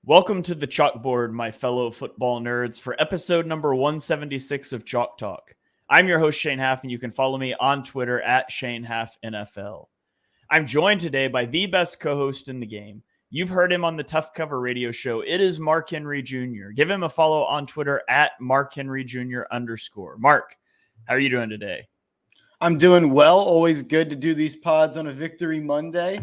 Welcome to the chalkboard, my fellow football nerds, for episode number 176 of Chalk Talk. I'm your host, Shane Haff, and you can follow me on Twitter at ShaneHaffNFL. I'm joined today by the best co-host in the game. You've heard him on the Tough Cover radio show. It is Mark Henry Jr. Give him a follow on Twitter at MarkHenryJr_. Mark, how are you doing today? I'm doing well. Always good to do these pods on a Victory Monday.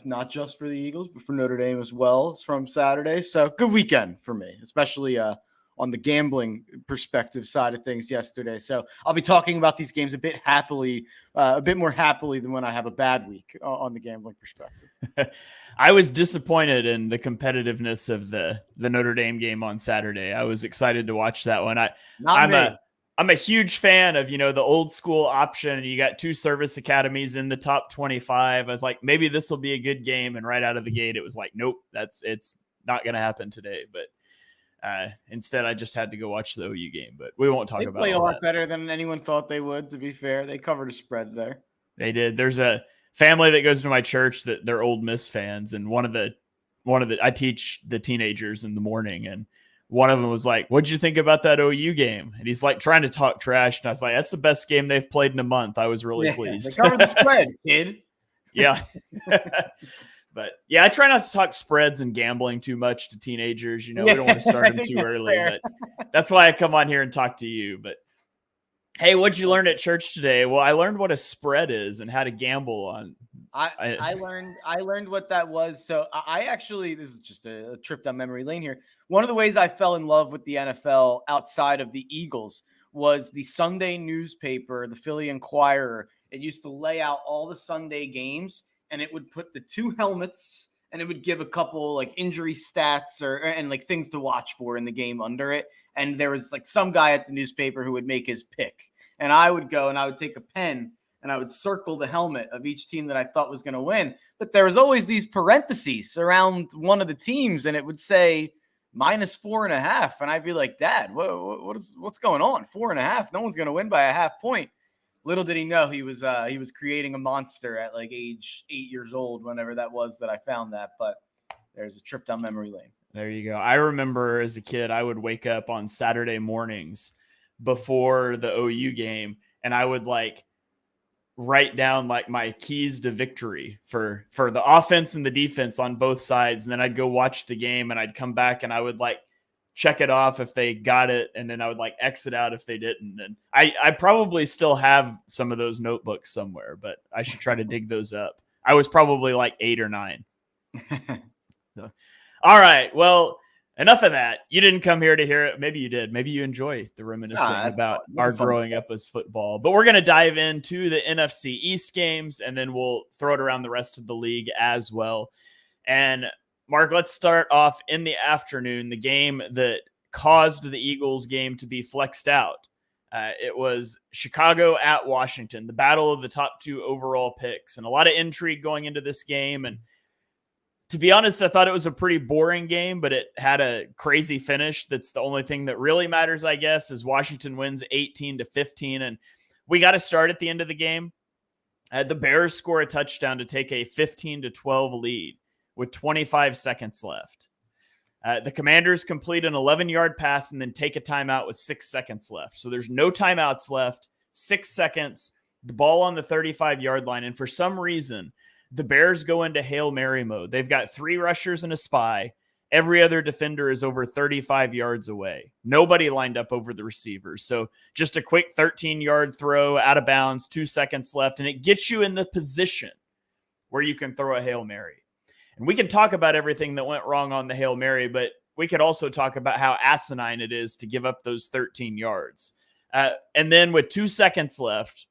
Not just for the Eagles, but for Notre Dame as well. It's from Saturday. So good weekend for me, especially on the gambling perspective side of things yesterday. So I'll be talking about these games a bit more happily than when I have a bad week on the gambling perspective. I was disappointed in the competitiveness of the Notre Dame game on Saturday. I was excited to watch that one. I'm a huge fan of, the old school option. You got two service academies in the top 25. I was like, maybe this will be a good game. And right out of the gate, it was like, nope, it's not going to happen today. But instead, I just had to go watch the OU game. But we won't talk about it. They played a lot better than anyone thought they would, to be fair. They covered a spread there. They did. There's a family that goes to my church that they're Ole Miss fans. And I teach the teenagers in the morning, and one of them was like, what'd you think about that OU game? And he's like trying to talk trash. And I was like, that's the best game they've played in a month. I was really pleased. They covered the spread, kid. Yeah. But yeah, I try not to talk spreads and gambling too much to teenagers. We don't want to start them too early, but that's why I come on here and talk to you. But hey, what'd you learn at church today? Well, I learned what a spread is and how to gamble on. I learned what that was. So I actually, this is just a trip down memory lane here. One of the ways I fell in love with the NFL outside of the Eagles was the Sunday newspaper, the Philly Inquirer. It used to lay out all the Sunday games, and it would put the two helmets, and it would give a couple like injury stats and like things to watch for in the game under it. And there was like some guy at the newspaper who would make his pick, and I would go and I would take a pen and I would circle the helmet of each team that I thought was going to win. But there was always these parentheses around one of the teams, and it would say -4.5. And I'd be like, Dad, what's going on? 4.5. No one's going to win by a half point. Little did he know he was creating a monster at like age 8 years old, whenever that was that I found that. But there's a trip down memory lane. There you go. I remember as a kid, I would wake up on Saturday mornings before the OU game, and I would like write down like my keys to victory for the offense and the defense on both sides. And then I'd go watch the game, and I'd come back and I would like check it off if they got it. And then I would like exit out if they didn't. And I probably still have some of those notebooks somewhere, but I should try to dig those up. I was probably like 8 or 9. So, all right. Well, enough of that. You didn't come here to hear it. Maybe you did. Maybe you enjoy the reminiscing about our growing up as football. But we're going to dive into the NFC East games, and then we'll throw it around the rest of the league as well. And Mark, let's start off in the afternoon, the game that caused the Eagles game to be flexed out. It was Chicago at Washington, the battle of the top 2 overall picks, and a lot of intrigue going into this game. And to be honest, I thought it was a pretty boring game, but it had a crazy finish. That's the only thing that really matters, I guess, is Washington wins 18-15. And we got to start at the end of the game. The Bears score a touchdown to take a 15-12 lead with 25 seconds left. The Commanders complete an 11-yard pass and then take a timeout with 6 seconds left. So there's no timeouts left, 6 seconds, the ball on the 35-yard line. And for some reason, the Bears go into Hail Mary mode. They've got 3 rushers and a spy. Every other defender is over 35 yards away. Nobody lined up over the receivers. So just a quick 13-yard throw out of bounds, 2 seconds left, and it gets you in the position where you can throw a Hail Mary. And we can talk about everything that went wrong on the Hail Mary, but we could also talk about how asinine it is to give up those 13 yards. And then with 2 seconds left,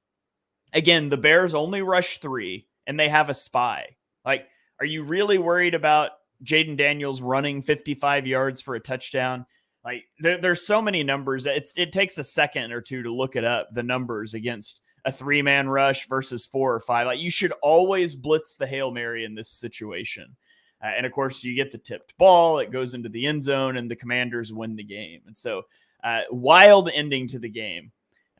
again, the Bears only rush 3. And they have a spy. Like, are you really worried about Jayden Daniels running 55 yards for a touchdown? Like, there's so many numbers. It takes a second or two to look it up, the numbers against a 3-man rush versus 4 or 5. Like, you should always blitz the Hail Mary in this situation. And, of course, you get the tipped ball. It goes into the end zone, and the Commanders win the game. And so, wild ending to the game.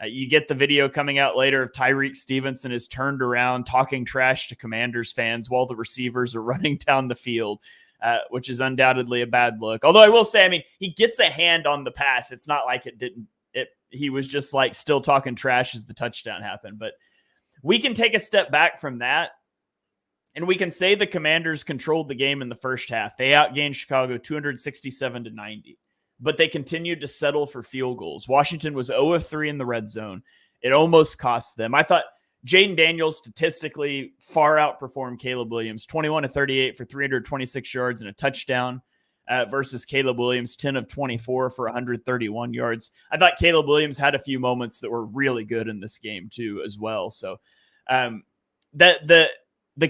You get the video coming out later of Tyreek Stevenson is turned around talking trash to Commanders fans while the receivers are running down the field. which is undoubtedly a bad look. Although I will say, I mean, he gets a hand on the pass. It's not like he was just like still talking trash as the touchdown happened. But we can take a step back from that, and we can say the Commanders controlled the game in the first half. They outgained Chicago 267-90, but they continued to settle for field goals. Washington was 0 of 3 in the red zone. It almost cost them. I thought Jayden Daniels statistically far outperformed Caleb Williams, 21 of 38 for 326 yards and a touchdown versus Caleb Williams, 10 of 24 for 131 yards. I thought Caleb Williams had a few moments that were really good in this game too, as well. So the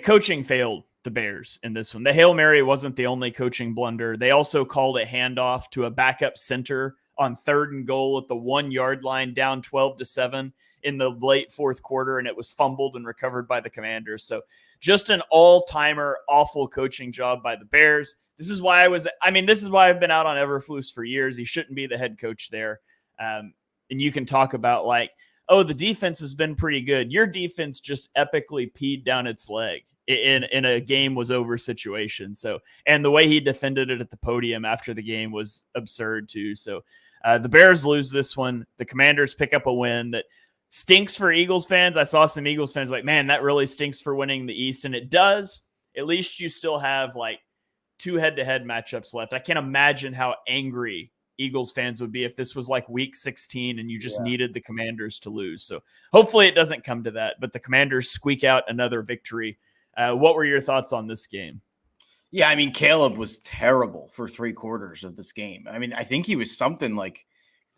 coaching failed the Bears in this one. The Hail Mary wasn't the only coaching blunder. They also called a handoff to a backup center on 3rd and goal at the 1 yard line, down 12-7 in the late fourth quarter, and it was fumbled and recovered by the Commanders. So just an all-timer, awful coaching job by the Bears. This is why I've been out on Eberflus for years. He shouldn't be the head coach there. And you can talk about like, oh, the defense has been pretty good. Your defense just epically peed down its leg in a game was over situation. So, and the way he defended it at the podium after the game was absurd too. So the Bears lose this one. The Commanders pick up a win that stinks for Eagles fans. I saw some Eagles fans like, man, that really stinks for winning the East. And it does. At least you still have like 2 head-to-head matchups left. I can't imagine how angry Eagles fans would be if this was like week 16 and you just needed the Commanders to lose. So hopefully it doesn't come to that, but the Commanders squeak out another victory. What were your thoughts on this game? Yeah, I mean, Caleb was terrible for 3 quarters of this game. I mean, I think he was something like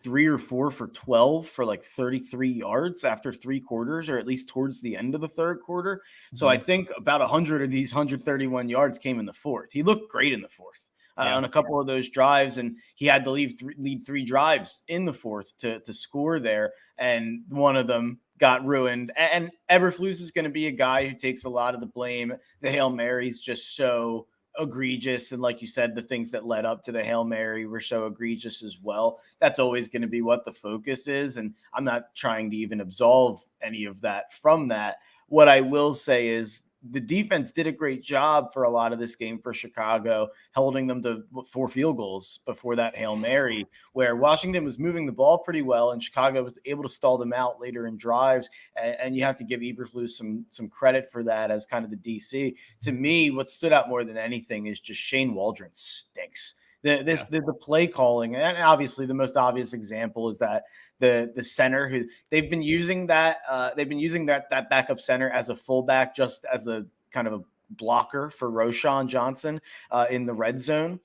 3 or 4 for 12 for like 33 yards after 3 quarters, or at least towards the end of the 3rd quarter. So I think about 100 of these 131 yards came in the 4th. He looked great in the 4th. On a couple of those drives, and he had to lead 3 drives in the 4th to score there, and one of them got ruined. And Eberflus is going to be a guy who takes a lot of the blame. The Hail Mary's just so egregious, and like you said, the things that led up to the Hail Mary were so egregious as well. That's always going to be what the focus is, and I'm not trying to even absolve any of that from that. What I will say is the defense did a great job for a lot of this game for Chicago, holding them to 4 field goals before that Hail Mary, where Washington was moving the ball pretty well and Chicago was able to stall them out later in drives. And you have to give Eberflus some credit for that as kind of the DC. To me, what stood out more than anything is just Shane Waldron stinks. The play calling, and obviously the most obvious example is that the center who they've been using that backup center as a fullback, just as a kind of a blocker for Roschon Johnson in the red zone.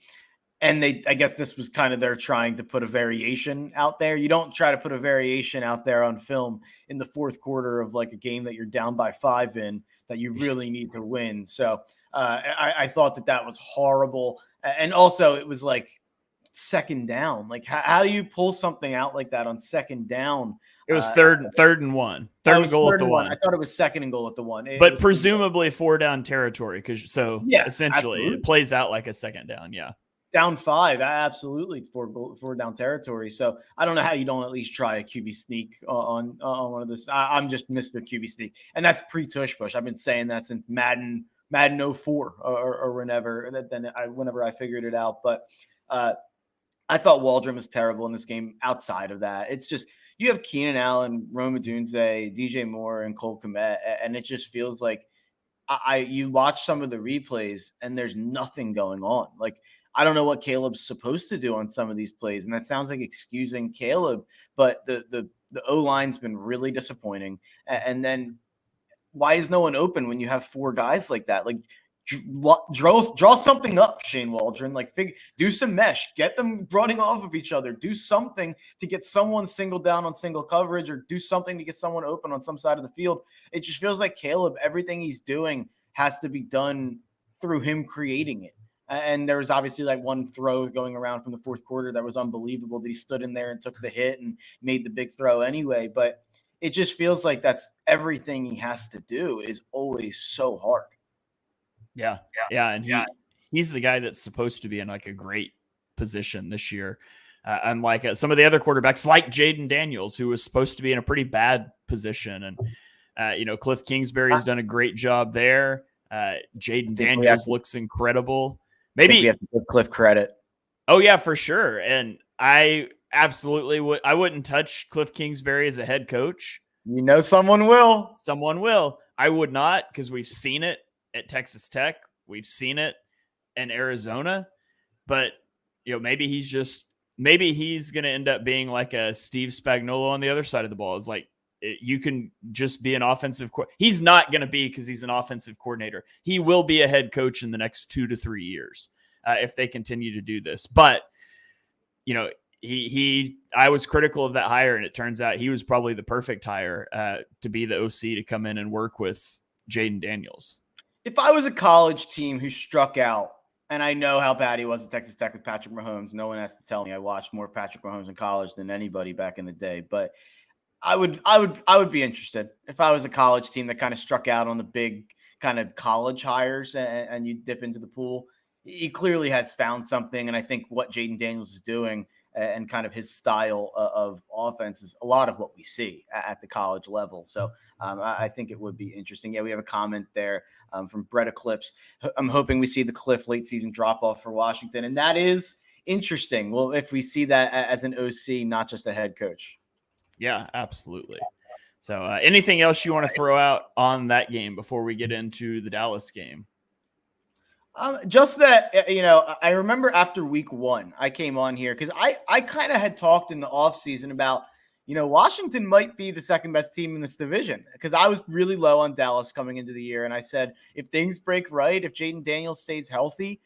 And I guess this was kind of their trying to put a variation out there. You don't try to put a variation out there on film in the 4th quarter of like a game that you're down by 5 in that you really need to win. So I thought that was horrible. And also it was like 2nd down. Like how do you pull something out like that on 2nd down? It was third and 1. Third and goal at the 1. I thought it was 2nd and goal at the 1. But presumably 4 down territory, because essentially absolutely. It plays out like a 2nd down. Yeah. Down 5, absolutely 4 down territory. So I don't know how you don't at least try a QB sneak on one of this. I'm just Mr. QB sneak, and that's pre-tush push. I've been saying that since Madden 04 or whenever I figured it out. But I thought Waldron was terrible in this game. Outside of that, it's just you have Keenan Allen, Rome Odunze, DJ Moore, and Cole Kmet, and it just feels like you watch some of the replays and there's nothing going on. Like I don't know what Caleb's supposed to do on some of these plays, and that sounds like excusing Caleb, but the O-line's been really disappointing. And then why is no one open when you have 4 guys like that? Like draw something up, Shane Waldron. Like do some mesh, get them running off of each other, do something to get someone single down on single coverage, or do something to get someone open on some side of the field. It just feels like Caleb, everything he's doing has to be done through him creating it. And there was obviously like one throw going around from the 4th quarter that was unbelievable, that he stood in there and took the hit and made the big throw anyway. But it just feels like that's everything he has to do is always so hard. Yeah. And he's the guy that's supposed to be in like a great position this year. Unlike some of the other quarterbacks like Jayden Daniels, who was supposed to be in a pretty bad position. And, Cliff Kingsbury's done a great job there. Jayden Daniels looks incredible. we have to give Cliff credit. Oh yeah, for sure. And I absolutely would. I wouldn't touch Cliff Kingsbury as a head coach. You know, someone will. Someone will. I would not, because we've seen it at Texas Tech. We've seen it in Arizona. But maybe he's going to end up being like a Steve Spagnuolo on the other side of the ball. It's like you can just be an offensive. He's not going to be, because he's an offensive coordinator. He will be a head coach in the next 2 to 3 years if they continue to do this. But I was critical of that hire, and it turns out he was probably the perfect hire to be the OC to come in and work with Jayden Daniels. If I was a college team who struck out, and I know how bad he was at Texas Tech with Patrick Mahomes, no one has to tell me. I watched more Patrick Mahomes in college than anybody back in the day, but I would be interested if I was a college team that kind of struck out on the big kind of college hires and you dip into the pool. He clearly has found something, and I think what Jayden Daniels is doing and kind of his style of offense is a lot of what we see at the college level. So I think it would be interesting. Yeah, we have a comment there from Brett Eclipse. I'm hoping we see the Cliff late season drop off for Washington, and that is interesting. Well, if we see that as an OC, not just a head coach. Yeah, absolutely. So anything else you want to throw out on that game before we get into the Dallas game? Just that, I remember after week 1, I came on here because I kind of had talked in the offseason about, Washington might be the second best team in this division, because I was really low on Dallas coming into the year. And I said, if things break right, if Jayden Daniels stays healthy,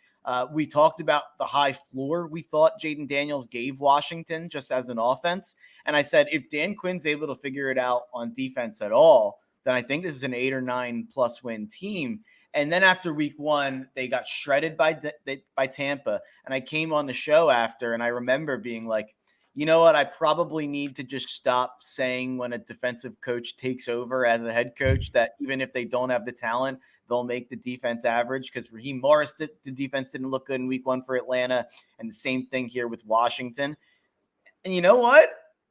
we talked about the high floor we thought Jayden Daniels gave Washington just as an offense. And I said, if Dan Quinn's able to figure it out on defense at all, then I think this is an 8 or 9 plus win team. And then after week 1, they got shredded by Tampa. And I came on the show after, and I remember being like, you know what? I probably need to just stop saying when a defensive coach takes over as a head coach that even if they don't have the talent, they'll make the defense average, because Raheem Morris, the defense didn't look good in week 1 for Atlanta. And the same thing here with Washington. And you know what?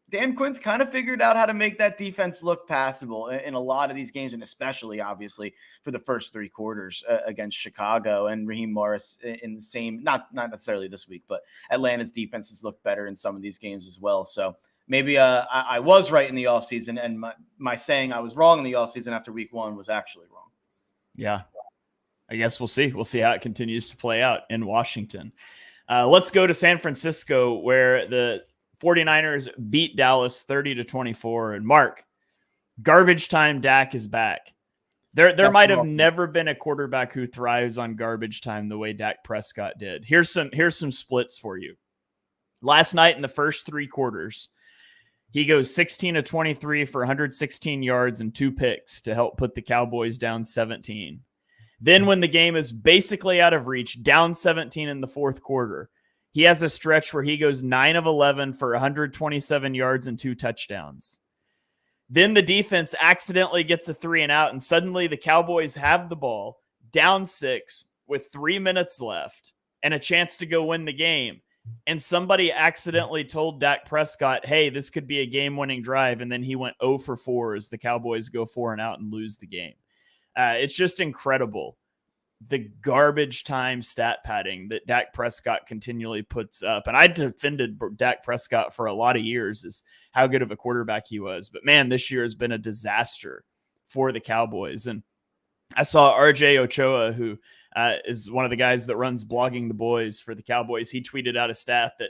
Dan Quinn's kind of figured out how to make that defense look passable in a lot of these games, and especially, obviously, for the first 3 quarters against Chicago and Raheem Morris in the same, not necessarily this week, but Atlanta's defense has looked better in some of these games as well. So maybe I was right in the offseason, and my saying I was wrong in the offseason after week 1 was actually wrong. Yeah, I guess we'll see. We'll see how it continues to play out in Washington. Let's go to San Francisco, where the 49ers beat Dallas 30-24. And Mark, garbage time Dak is back. There might have never been a quarterback who thrives on garbage time the way Dak Prescott did. Here's some splits for you. Last night in the first 3 quarters, he goes 16-23 for 116 yards and 2 picks to help put the Cowboys down 17. Then when the game is basically out of reach, down 17 in the fourth quarter, he has a stretch where he goes 9 of 11 for 127 yards and 2 touchdowns. Then the defense accidentally gets a 3 and out, and suddenly the Cowboys have the ball, down 6 with 3 minutes left and a chance to go win the game. And somebody accidentally told Dak Prescott, hey, this could be a game-winning drive, and then he went 0 for 4 as the Cowboys go 4 and out and lose the game. It's just incredible, the garbage time stat padding that Dak Prescott continually puts up. And I defended Dak Prescott for a lot of years as how good of a quarterback he was. But man, this year has been a disaster for the Cowboys. And I saw RJ Ochoa, who is one of the guys that runs Blogging the Boys for the Cowboys. He tweeted out a stat that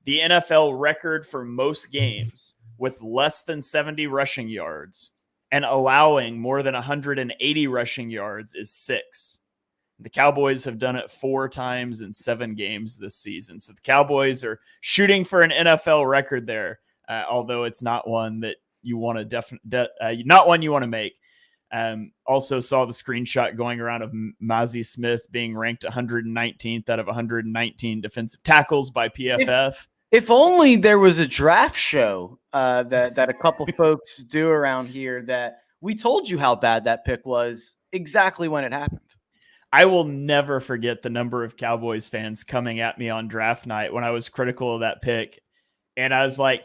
the NFL record for most games with less than 70 rushing yards and allowing more than 180 rushing yards is 6. The Cowboys have done it 4 times in 7 games this season. So the Cowboys are shooting for an NFL record there, although it's not one that you want to not one you want to make. Also saw the screenshot going around of Mazi Smith being ranked 119th out of 119 defensive tackles by PFF. If only there was a draft show that a couple folks do around here, that we told you how bad that pick was exactly when it happened. I will never forget the number of Cowboys fans coming at me on draft night when I was critical of that pick. And I was like,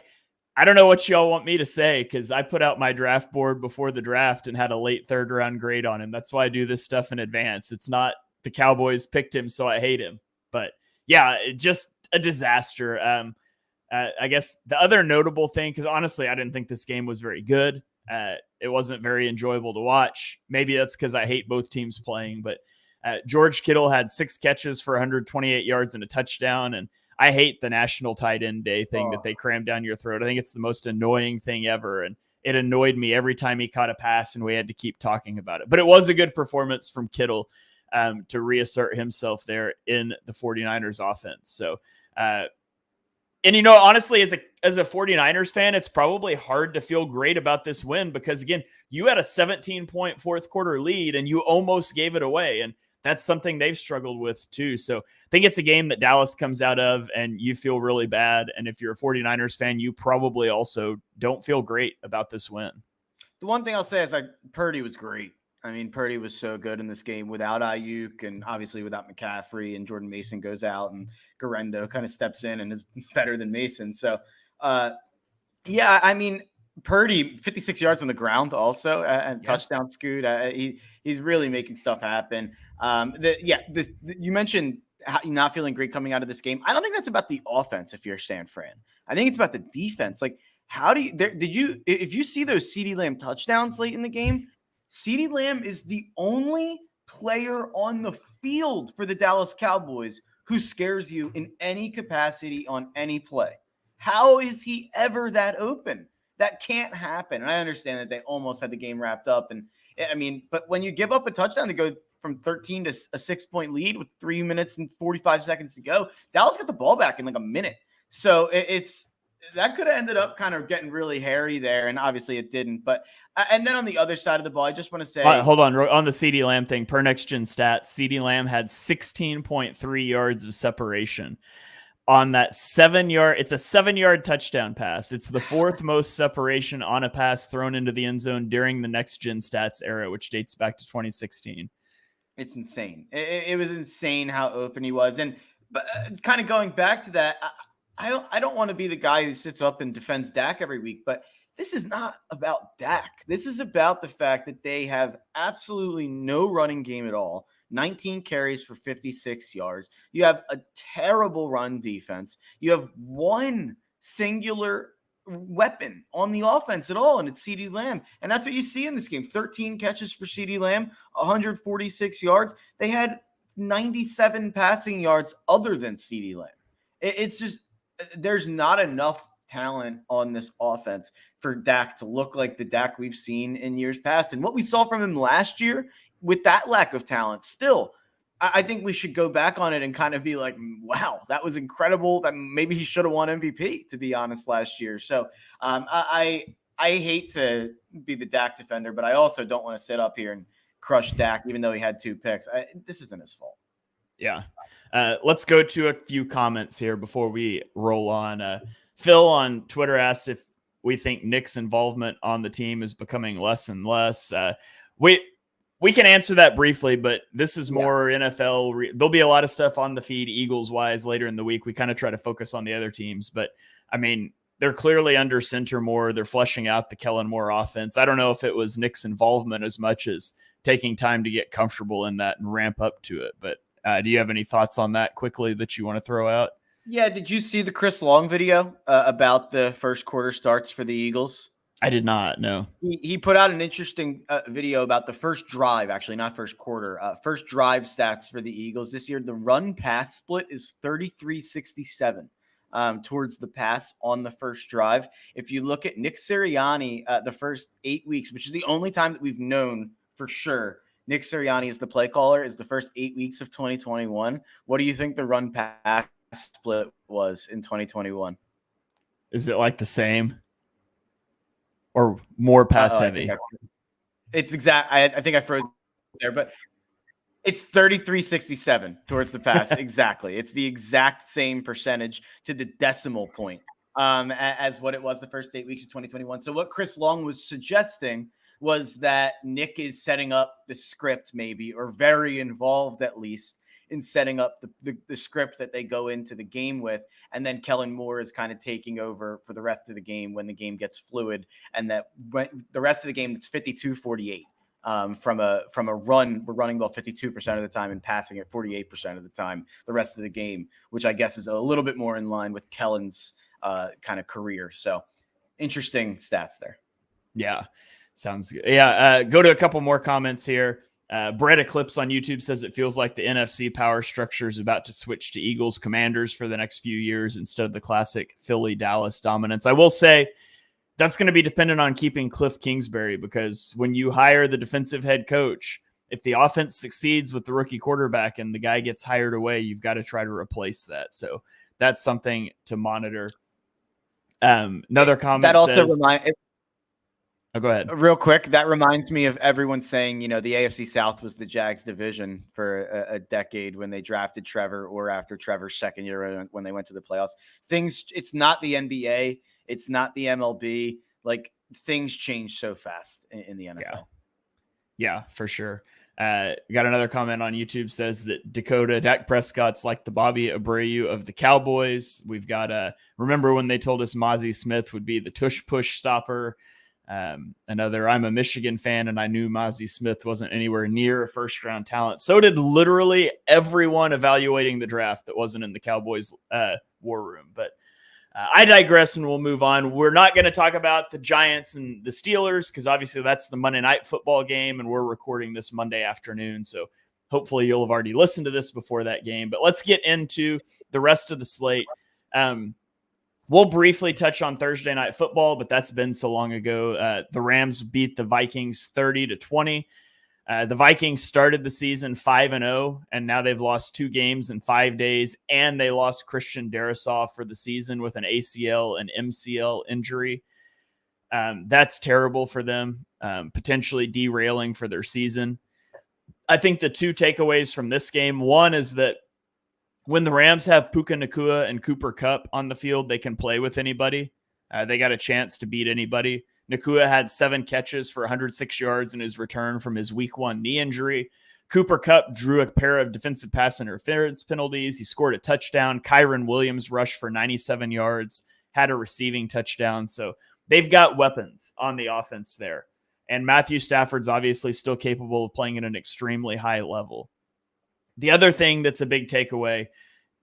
I don't know what y'all want me to say, because I put out my draft board before the draft and had a late 3rd round grade on him. That's why I do this stuff in advance. It's not the Cowboys picked him, so I hate him. But yeah, just a disaster. I guess the other notable thing, because honestly, I didn't think this game was very good. It wasn't very enjoyable to watch. Maybe that's because I hate both teams playing, but George Kittle had 6 catches for 128 yards and a touchdown. And I hate the National Tight End Day thing that they cram down your throat. I think it's the most annoying thing ever. And it annoyed me every time he caught a pass and we had to keep talking about it. But it was a good performance from Kittle to reassert himself there in the 49ers offense. So, and, honestly, as a 49ers fan, it's probably hard to feel great about this win because, again, you had a 17-point fourth quarter lead and you almost gave it away. And that's something they've struggled with too. So I think it's a game that Dallas comes out of and you feel really bad. And if you're a 49ers fan, you probably also don't feel great about this win. The one thing I'll say is Purdy was great. I mean, Purdy was so good in this game without Ayuk and obviously without McCaffrey, and Jordan Mason goes out and Garendo kind of steps in and is better than Mason. So, yeah, I mean, Purdy, 56 yards on the ground also and touchdown scoot. He's really making stuff happen. You mentioned not feeling great coming out of this game. I don't think that's about the offense if you're San Fran. I think it's about the defense. Like, how do you – if you see those CeeDee Lamb touchdowns late in the game, CeeDee Lamb is the only player on the field for the Dallas Cowboys who scares you in any capacity on any play. How is he ever that open? That can't happen. And I understand that they almost had the game wrapped up. And I mean, but when you give up a touchdown to go from 13 to a 6-point lead with 3 minutes and 45 seconds to go, Dallas got the ball back in like a minute. So that could have ended up kind of getting really hairy there. And obviously it didn't. But and then on the other side of the ball, I just want to say, hold on the CeeDee Lamb thing. Per Next Gen Stats, CeeDee Lamb had 16.3 yards of separation on that 7-yard. It's a 7-yard touchdown pass. It's the 4th most separation on a pass thrown into the end zone during the Next Gen Stats era, which dates back to 2016. It's insane. It was insane how open he was. And but kind of going back to that, I don't want to be the guy who sits up and defends Dak every week, but this is not about Dak. This is about the fact that they have absolutely no running game at all. 19 carries for 56 yards. You have a terrible run defense. You have one singular weapon on the offense at all, and it's CeeDee Lamb. And that's what you see in this game. 13 catches for CeeDee Lamb, 146 yards. They had 97 passing yards other than CeeDee Lamb. It's just there's not enough talent on this offense for Dak to look like the Dak we've seen in years past. And what we saw from him last year with that lack of talent, still, I think we should go back on it and kind of be like, wow, that was incredible. That maybe he should have won MVP, to be honest, last year. So I hate to be the Dak defender, but I also don't want to sit up here and crush Dak, even though he had 2 picks. This isn't his fault. Yeah. Let's go to a few comments here before we roll on. Phil on Twitter asked if we think Nick's involvement on the team is becoming less and less. We can answer that briefly, but this is more NFL. There'll be a lot of stuff on the feed Eagles-wise later in the week. We kind of try to focus on the other teams, but I mean, they're clearly under center more. They're fleshing out the Kellen Moore offense. I don't know if it was Nick's involvement as much as taking time to get comfortable in that and ramp up to it, but do you have any thoughts on that quickly that you want to throw out? Yeah. Did you see the Chris Long video about the first quarter starts for the Eagles? I did not. No. He put out an interesting video about the first drive, actually not first quarter, first drive stats for the Eagles this year. The run pass split is 33-67 towards the pass on the first drive. If you look at Nick Sirianni, the first 8 weeks, which is the only time that we've known for sure Nick Sirianni is the play caller, is the first 8 weeks of 2021. What do you think the run pass split was in 2021? Is it like the same or more pass heavy? It's exact. I think I froze there, but it's 33-67 towards the pass. Exactly. It's the exact same percentage to the decimal point as what it was the first 8 weeks of 2021. So what Chris Long was suggesting was that Nick is setting up the script maybe, or very involved at least in setting up the script that they go into the game with. And then Kellen Moore is kind of taking over for the rest of the game when the game gets fluid, and that when the rest of the game, it's 52-48 From a run, we're running about 52% of the time and passing it 48% of the time the rest of the game, which I guess is a little bit more in line with Kellen's kind of career. So interesting stats there. Yeah, sounds good. Yeah, go to a couple more comments here. Brett Eclipse on YouTube says it feels like the NFC power structure is about to switch to Eagles Commanders for the next few years instead of the classic Philly Dallas dominance. I will say that's going to be dependent on keeping Cliff Kingsbury, because when you hire the defensive head coach, if the offense succeeds with the rookie quarterback and the guy gets hired away, you've got to try to replace that. So that's something to monitor. Another comment that also says, reminds. Oh, go ahead. Real quick, that reminds me of everyone saying, the AFC South was the Jags division for a decade when they drafted Trevor, or after Trevor's second year when they went to the playoffs. It's not the NBA. It's not the MLB. Like, things change so fast in the NFL. Yeah, for sure. Got another comment on YouTube says that Dak Prescott's like the Bobby Abreu of the Cowboys. We've got remember when they told us Mozzie Smith would be the tush push stopper. Another, I'm a Michigan fan and I knew Mozzie Smith wasn't anywhere near a first round talent. So did literally everyone evaluating the draft that wasn't in the Cowboys war room. But I digress and we'll move on. We're not going to talk about the Giants and the Steelers because obviously that's the Monday Night Football game and we're recording this Monday afternoon. So hopefully you'll have already listened to this before that game. But let's get into the rest of the slate. We'll briefly touch on Thursday Night Football, but that's been so long ago. The Rams beat the Vikings 30-20. The Vikings started the season 5-0, and now they've lost 2 games in 5 days, and they lost Christian Darrisaw for the season with an ACL and MCL injury. That's terrible for them, potentially derailing for their season. I think the 2 takeaways from this game, one is that when the Rams have Puka Nacua and Cooper Kupp on the field, they can play with anybody. They got a chance to beat anybody. Nacua had 7 catches for 106 yards in his return from his week 1 knee injury. Cooper Kupp drew a pair of defensive pass interference penalties. He scored a touchdown. Kyron Williams rushed for 97 yards, had a receiving touchdown. So they've got weapons on the offense there. And Matthew Stafford's obviously still capable of playing at an extremely high level. The other thing that's a big takeaway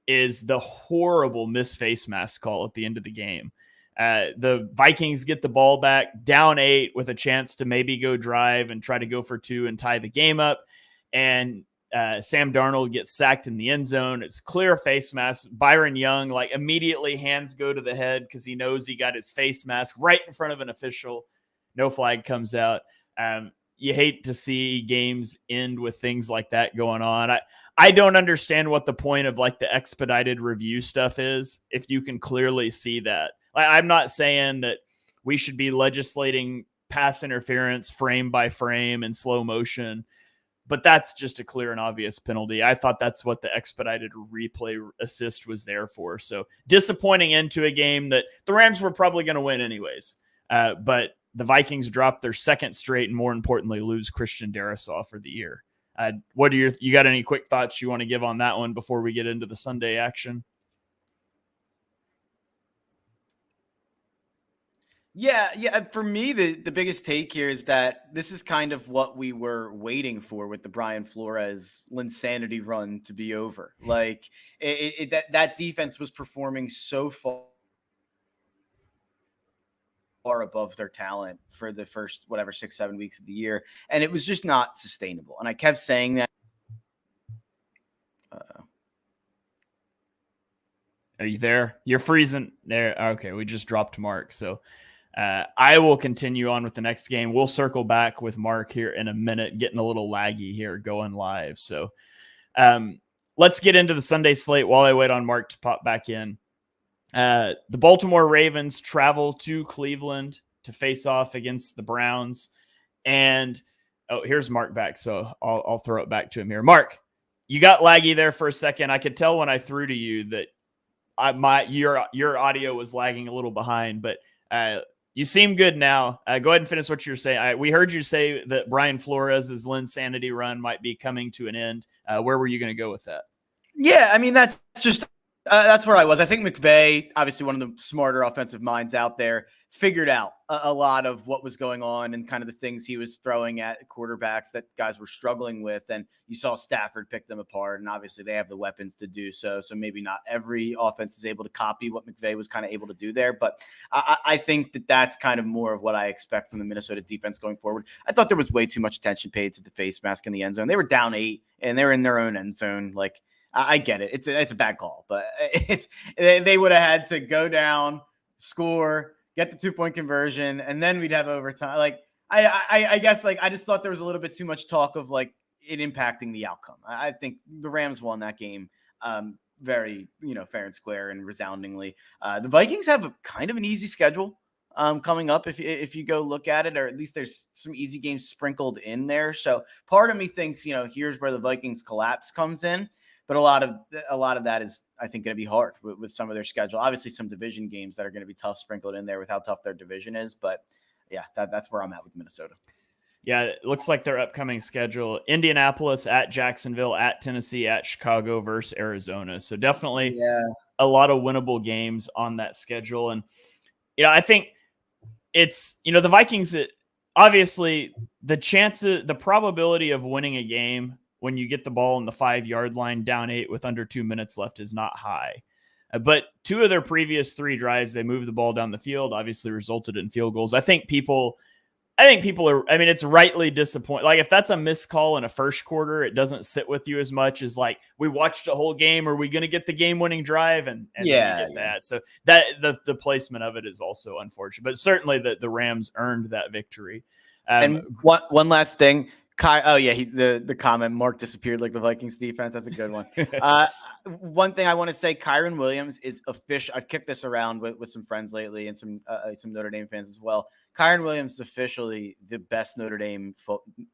is the horrible missed face mask call at the end of the game. The Vikings get the ball back down 8 with a chance to maybe go drive and try to go for 2 and tie the game up. And Sam Darnold gets sacked in the end zone. It's clear face mask. Byron Young, immediately hands go to the head because he knows he got his face mask right in front of an official. No flag comes out. You hate to see games end with things like that going on. I don't understand what the point of the expedited review stuff is if you can clearly see that. I'm not saying that we should be legislating pass interference frame by frame in slow motion, but that's just a clear and obvious penalty. I thought that's what the expedited replay assist was there for. So disappointing end to a game that the Rams were probably going to win anyways. But the Vikings dropped their 2nd straight and, more importantly, lose Christian Darrisaw for the year. What are you got any quick thoughts you want to give on that one before we get into the Sunday action? Yeah. For me, the biggest take here is that this is kind of what we were waiting for with the Brian Flores Linsanity run to be over. That defense was performing so far above their talent for the first 6-7 weeks of the year, and it was just not sustainable. And I kept saying that. Are you there? You're freezing there. Okay, we just dropped Mark. So I will continue on with the next game. We'll circle back with Mark here in a minute, getting a little laggy here going live. So let's get into the Sunday slate while I wait on Mark to pop back in. The Baltimore Ravens travel to Cleveland to face off against the Browns. And here's Mark back. So I'll throw it back to him here. Mark, you got laggy there for a second. I could tell when I threw to you that your audio was lagging a little behind, but you seem good now. Go ahead and finish what you're saying. We heard you say that Brian Flores' Linsanity run might be coming to an end. Where were you going to go with that? Yeah, I mean, that's just That's where I was. I think McVay, obviously one of the smarter offensive minds out there, figured out a lot of what was going on and kind of the things he was throwing at quarterbacks that guys were struggling with. And you saw Stafford pick them apart. And obviously they have the weapons to do so. So maybe not every offense is able to copy what McVay was kind of able to do there. But I think that that's kind of more of what I expect from the Minnesota defense going forward. I thought there was way too much attention paid to the face mask in the end zone. They were down 8 and they're in their own end zone. Like, I get it. It's a bad call, but they would have had to go down, score, get the 2-point conversion, and then we'd have overtime. Like I guess like I just thought there was a little bit too much talk of like it impacting the outcome. I think the Rams won that game very fair and square and resoundingly. The Vikings have a kind of an easy schedule coming up if you go look at it, or at least there's some easy games sprinkled in there. So part of me thinks here's where the Vikings collapse comes in. But a lot of that is, I think, going to be hard with some of their schedule. Obviously, some division games that are going to be tough sprinkled in there with how tough their division is. But yeah, that's where I'm at with Minnesota. Yeah, it looks like their upcoming schedule: Indianapolis, at Jacksonville, at Tennessee, at Chicago versus Arizona. So definitely a lot of winnable games on that schedule. And I think it's the Vikings. Obviously, the probability of winning a game when you get the ball on the 5-yard line down 8 with under 2 minutes left is not high. But 2 of their previous 3 drives, they moved the ball down the field, obviously resulted in field goals. I think people are, it's rightly disappointed. Like if that's a missed call in a first quarter, it doesn't sit with you as much as like, we watched a whole game. Are we going to get the game winning drive? And get that. So that the placement of it is also unfortunate, but certainly the Rams earned that victory. And one last thing. The comment, Mark disappeared like the Vikings defense. That's a good one. One thing I want to say, Kyren Williams is official. I've kicked this around with some friends lately and some Notre Dame fans as well. Kyren Williams is officially the best Notre Dame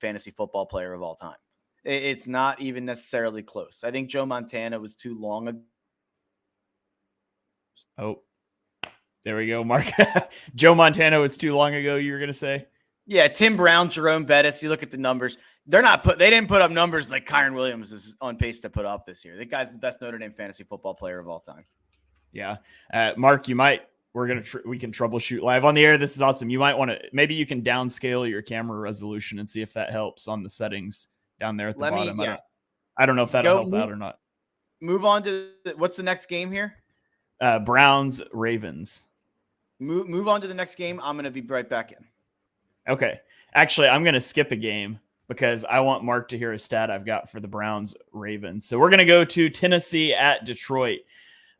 fantasy football player of all time. It's not even necessarily close. I think Joe Montana was too long ago. Oh, there we go, Mark. Joe Montana was too long ago, you were going to say? Yeah, Tim Brown, Jerome Bettis, you look at the numbers. They didn't put up numbers like Kyren Williams is on pace to put up this year. That guy's the best Notre Dame fantasy football player of all time. Yeah. Mark, we can troubleshoot live on the air. This is awesome. You might want to, maybe you can downscale your camera resolution and see if that helps on the settings down there at the bottom. I don't know if that'll help out or not. Move on to what's the next game here? Browns, Ravens. Move on to the next game. I'm going to be right back in. Okay. Actually, I'm going to skip a game because I want Mark to hear a stat I've got for the Browns Ravens. So we're going to go to Tennessee at Detroit.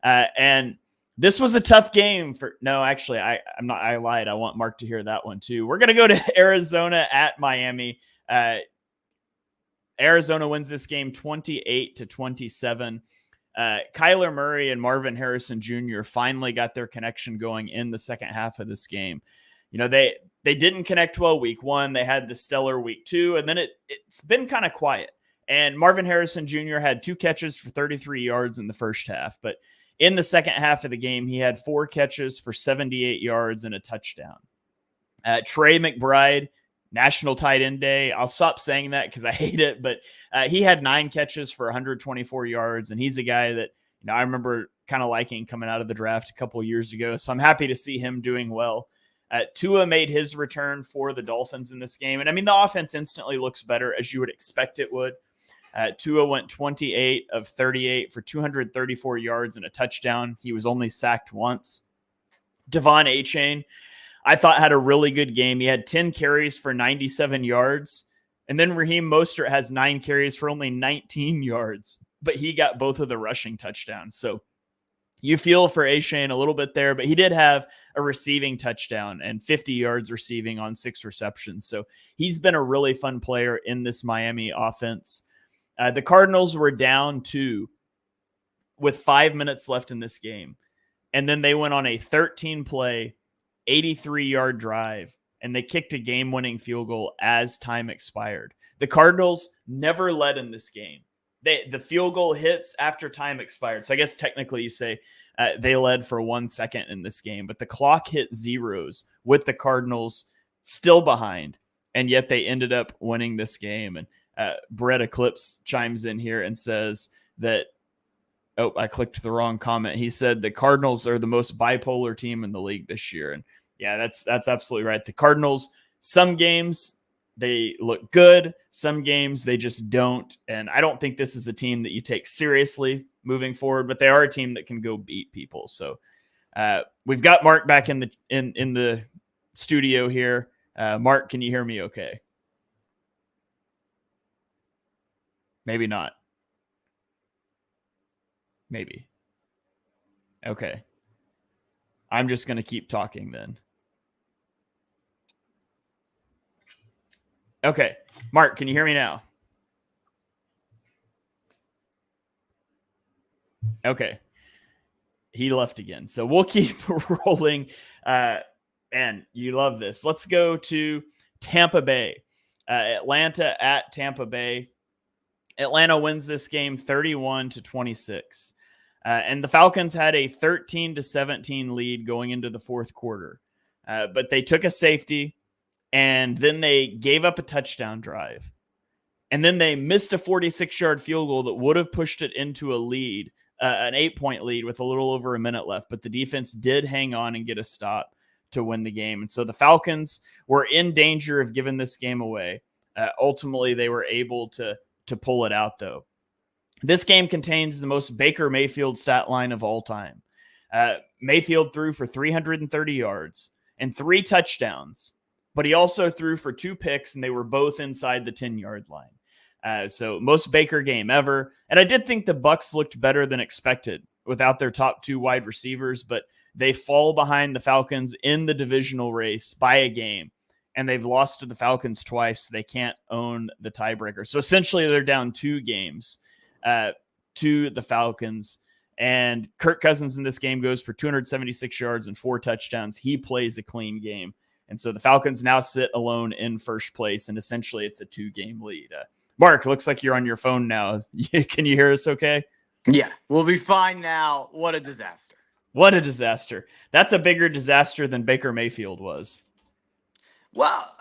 And this was a tough game I lied. I want Mark to hear that one too. We're going to go to Arizona at Miami. Arizona wins this game 28-27. Kyler Murray and Marvin Harrison Jr. finally got their connection going in the second half of this game. They didn't connect well week 1. They had the stellar week 2, and then it's been kind of quiet. And Marvin Harrison Jr. had 2 catches for 33 yards in the first half. But in the second half of the game, he had 4 catches for 78 yards and a touchdown. Trey McBride, National Tight End Day. I'll stop saying that because I hate it. But he had 9 catches for 124 yards. And he's a guy that I remember kind of liking coming out of the draft a couple of years ago. So I'm happy to see him doing well. Tua made his return for the Dolphins in this game. And the offense instantly looks better, as you would expect it would. Tua went 28 of 38 for 234 yards and a touchdown. He was only sacked once. Devon Achane, I thought, had a really good game. He had 10 carries for 97 yards. And then Raheem Mostert has 9 carries for only 19 yards. But he got both of the rushing touchdowns. So you feel for Achane a little bit there, but he did have a receiving touchdown and 50 yards receiving on 6 receptions. So he's been a really fun player in this Miami offense. The Cardinals were down 2 with 5 minutes left in this game. And then they went on a 13-play, 83-yard drive, and they kicked a game-winning field goal as time expired. The Cardinals never led in this game. The field goal hits after time expired. So I guess technically you say they led for 1 second in this game, but the clock hit zeros with the Cardinals still behind, and yet they ended up winning this game. And Brett Eclipse chimes in here and says that Oh, I clicked the wrong comment. He said the Cardinals are the most bipolar team in the league this year. And yeah, that's absolutely right. The Cardinals, some games they look good, some games they just don't. And I don't think this is a team that you take seriously moving forward, but they are a team that can go beat people. So we've got Mark back in the studio here. Mark, can you hear me okay? Maybe not. Maybe. Okay. I'm just going to keep talking then. Okay. Mark, can you hear me now? Okay. He left again. So we'll keep rolling. And you love this. Let's go to Tampa Bay. Atlanta at Tampa Bay. Atlanta wins this game 31-26. And the Falcons had a 13-17 lead going into the fourth quarter. But they took a safety, and then they gave up a touchdown drive. And then they missed a 46-yard field goal that would have pushed it into a lead, an 8-point lead with a little over a minute left. But the defense did hang on and get a stop to win the game. And so the Falcons were in danger of giving this game away. Ultimately, they were able to pull it out, though. This game contains the most Baker Mayfield stat line of all time. Mayfield threw for 330 yards and 3 touchdowns, but he also threw for 2 picks, and they were both inside the 10-yard line. So most Baker game ever. And I did think the Bucs looked better than expected without their top 2 wide receivers, but they fall behind the Falcons in the divisional race by a game. And they've lost to the Falcons twice. So they can't own the tiebreaker. So essentially they're down 2 games to the Falcons. And Kirk Cousins in this game goes for 276 yards and 4 touchdowns. He plays a clean game. And so the Falcons now sit alone in first place. And essentially it's a 2-game lead. Mark, looks like you're on your phone now. Can you hear us okay? Yeah, we'll be fine now. What a disaster. What a disaster. That's a bigger disaster than Baker Mayfield was. Well,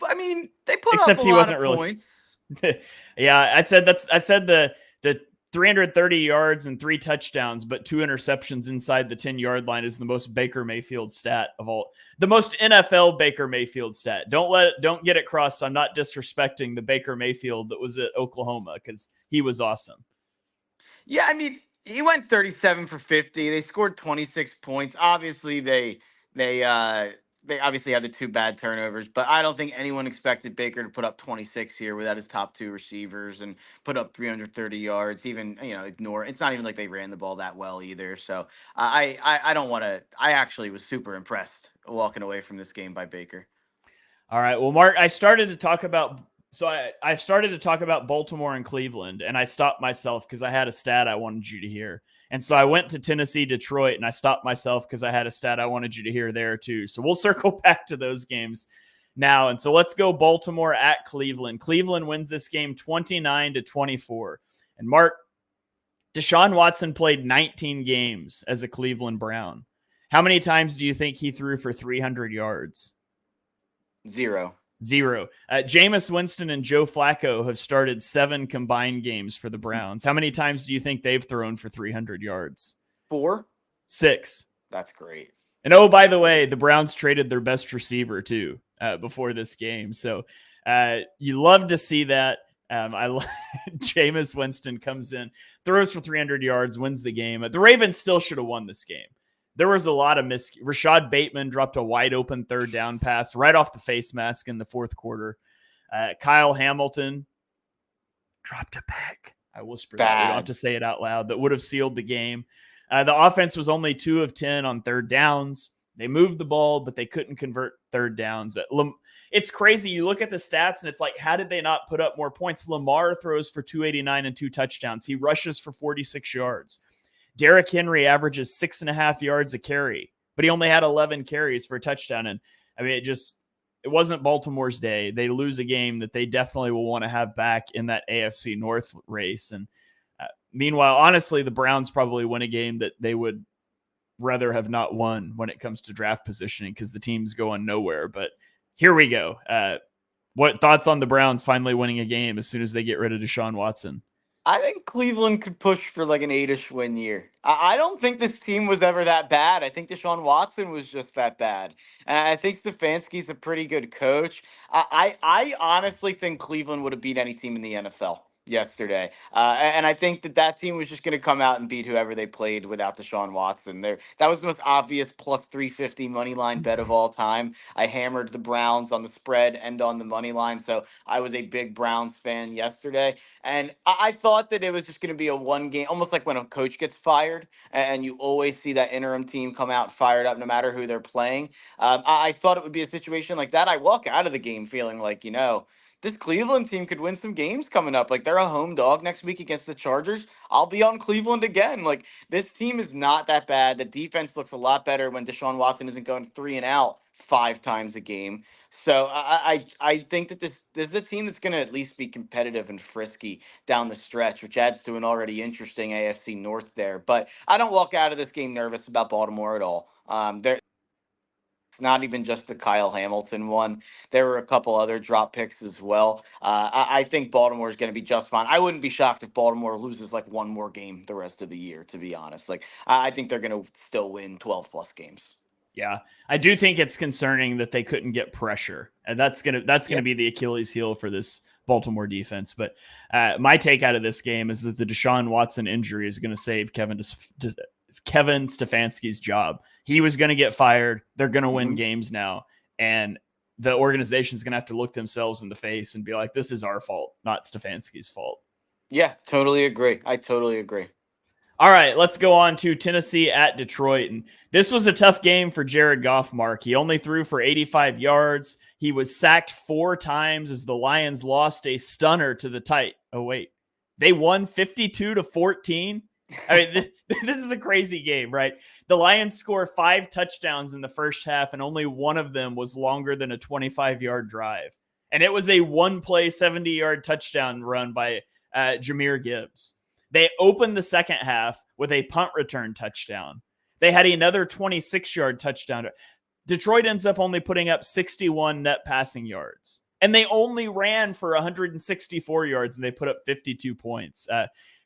I mean, they put Except up he lot wasn't of really points. Yeah, I said the 330 yards and 3 touchdowns, but 2 interceptions inside the 10-yard line is the most Baker Mayfield stat of all. The most NFL Baker Mayfield stat. Don't get it crossed. I'm not disrespecting the Baker Mayfield that was at Oklahoma because he was awesome. Yeah, I mean, he went 37 for 50. They scored 26 points. Obviously, they obviously had the 2 bad turnovers, but I don't think anyone expected Baker to put up 26 here without his top 2 receivers and put up 330 yards. Even, ignore. It's not even like they ran the ball that well either. So I don't want to. I actually was super impressed walking away from this game by Baker. All right. Well, Mark, I started to talk about Baltimore and Cleveland, and I stopped myself because I had a stat I wanted you to hear. And so I went to Tennessee, Detroit, and I stopped myself because I had a stat I wanted you to hear there too. So we'll circle back to those games now. And so let's go Baltimore at Cleveland. Cleveland wins this game 29-24. And Mark, Deshaun Watson played 19 games as a Cleveland Brown. How many times do you think he threw for 300 yards? 0. Jameis Winston and Joe Flacco have started 7 combined games for the Browns. How many times do you think they've thrown for 300 yards? 4? 6. That's great. And oh, by the way, the Browns traded their best receiver too before this game. So you love to see that. Jameis Winston comes in, throws for 300 yards, wins the game. The Ravens still should have won this game. There was a lot of Rashad Bateman dropped a wide open 3rd down pass right off the face mask in the 4th quarter. Kyle Hamilton dropped a pick. I whispered that. We don't have to say it out loud. That would have sealed the game. The offense was only 2 of 10 on 3rd downs. They moved the ball, but they couldn't convert 3rd downs. It's crazy. You look at the stats, and it's like, how did they not put up more points? Lamar throws for 289 and 2 touchdowns. He rushes for 46 yards. Derrick Henry averages 6.5 yards a carry, but he only had 11 carries for a touchdown. And I mean, it wasn't Baltimore's day. They lose a game that they definitely will want to have back in that AFC North race. And meanwhile, honestly, the Browns probably win a game that they would rather have not won when it comes to draft positioning because the team's going nowhere. But here we go. What thoughts on the Browns finally winning a game as soon as they get rid of Deshaun Watson? I think Cleveland could push for like an 8-ish win year. I don't think this team was ever that bad. I think Deshaun Watson was just that bad. And I think Stefanski's a pretty good coach. I honestly think Cleveland would have beat any team in the NFL yesterday. And I think that team was just going to come out and beat whoever they played without Deshaun Watson. That was the most obvious plus 350 money line bet of all time. I hammered the Browns on the spread and on the money line. So I was a big Browns fan yesterday. And I thought that it was just going to be a one game, almost like when a coach gets fired and you always see that interim team come out fired up no matter who they're playing. I thought it would be a situation like that. I walk out of the game feeling like, this Cleveland team could win some games coming up. Like they're a home dog next week against the Chargers. I'll be on Cleveland again. Like this team is not that bad. The defense looks a lot better when Deshaun Watson isn't going 3-and-out 5 times a game. So I think that this is a team that's going to at least be competitive and frisky down the stretch, which adds to an already interesting AFC North there. But I don't walk out of this game nervous about Baltimore at all. It's not even just the Kyle Hamilton one. There were a couple other drop picks as well. I think Baltimore is going to be just fine. I wouldn't be shocked if Baltimore loses like one more game the rest of the year, to be honest. Like I think they're going to still win 12 plus games. Yeah, I do think it's concerning that they couldn't get pressure, and that's gonna be the Achilles heel for this Baltimore defense. But my take out of this game is that the Deshaun Watson injury is going to save Kevin Stefanski's job. He was going to get fired. They're going to win games now, and the organization is going to have to look themselves in the face and be like, "This is our fault, not Stefanski's fault." Yeah, totally agree. I totally agree. All right, let's go on to Tennessee at Detroit. And this was a tough game for Jared Goff, Mark. He only threw for 85 yards. He was sacked 4 times as the Lions lost a stunner to the Titans. Oh, wait. They won 52-14. I mean, this is a crazy game, right? The Lions score 5 touchdowns in the first half, and only one of them was longer than a 25-yard drive. And it was a one-play 70-yard touchdown run by Jahmyr Gibbs. They opened the second half with a punt return touchdown. They had another 26-yard touchdown. Detroit ends up only putting up 61 net passing yards. And they only ran for 164 yards, and they put up 52 points.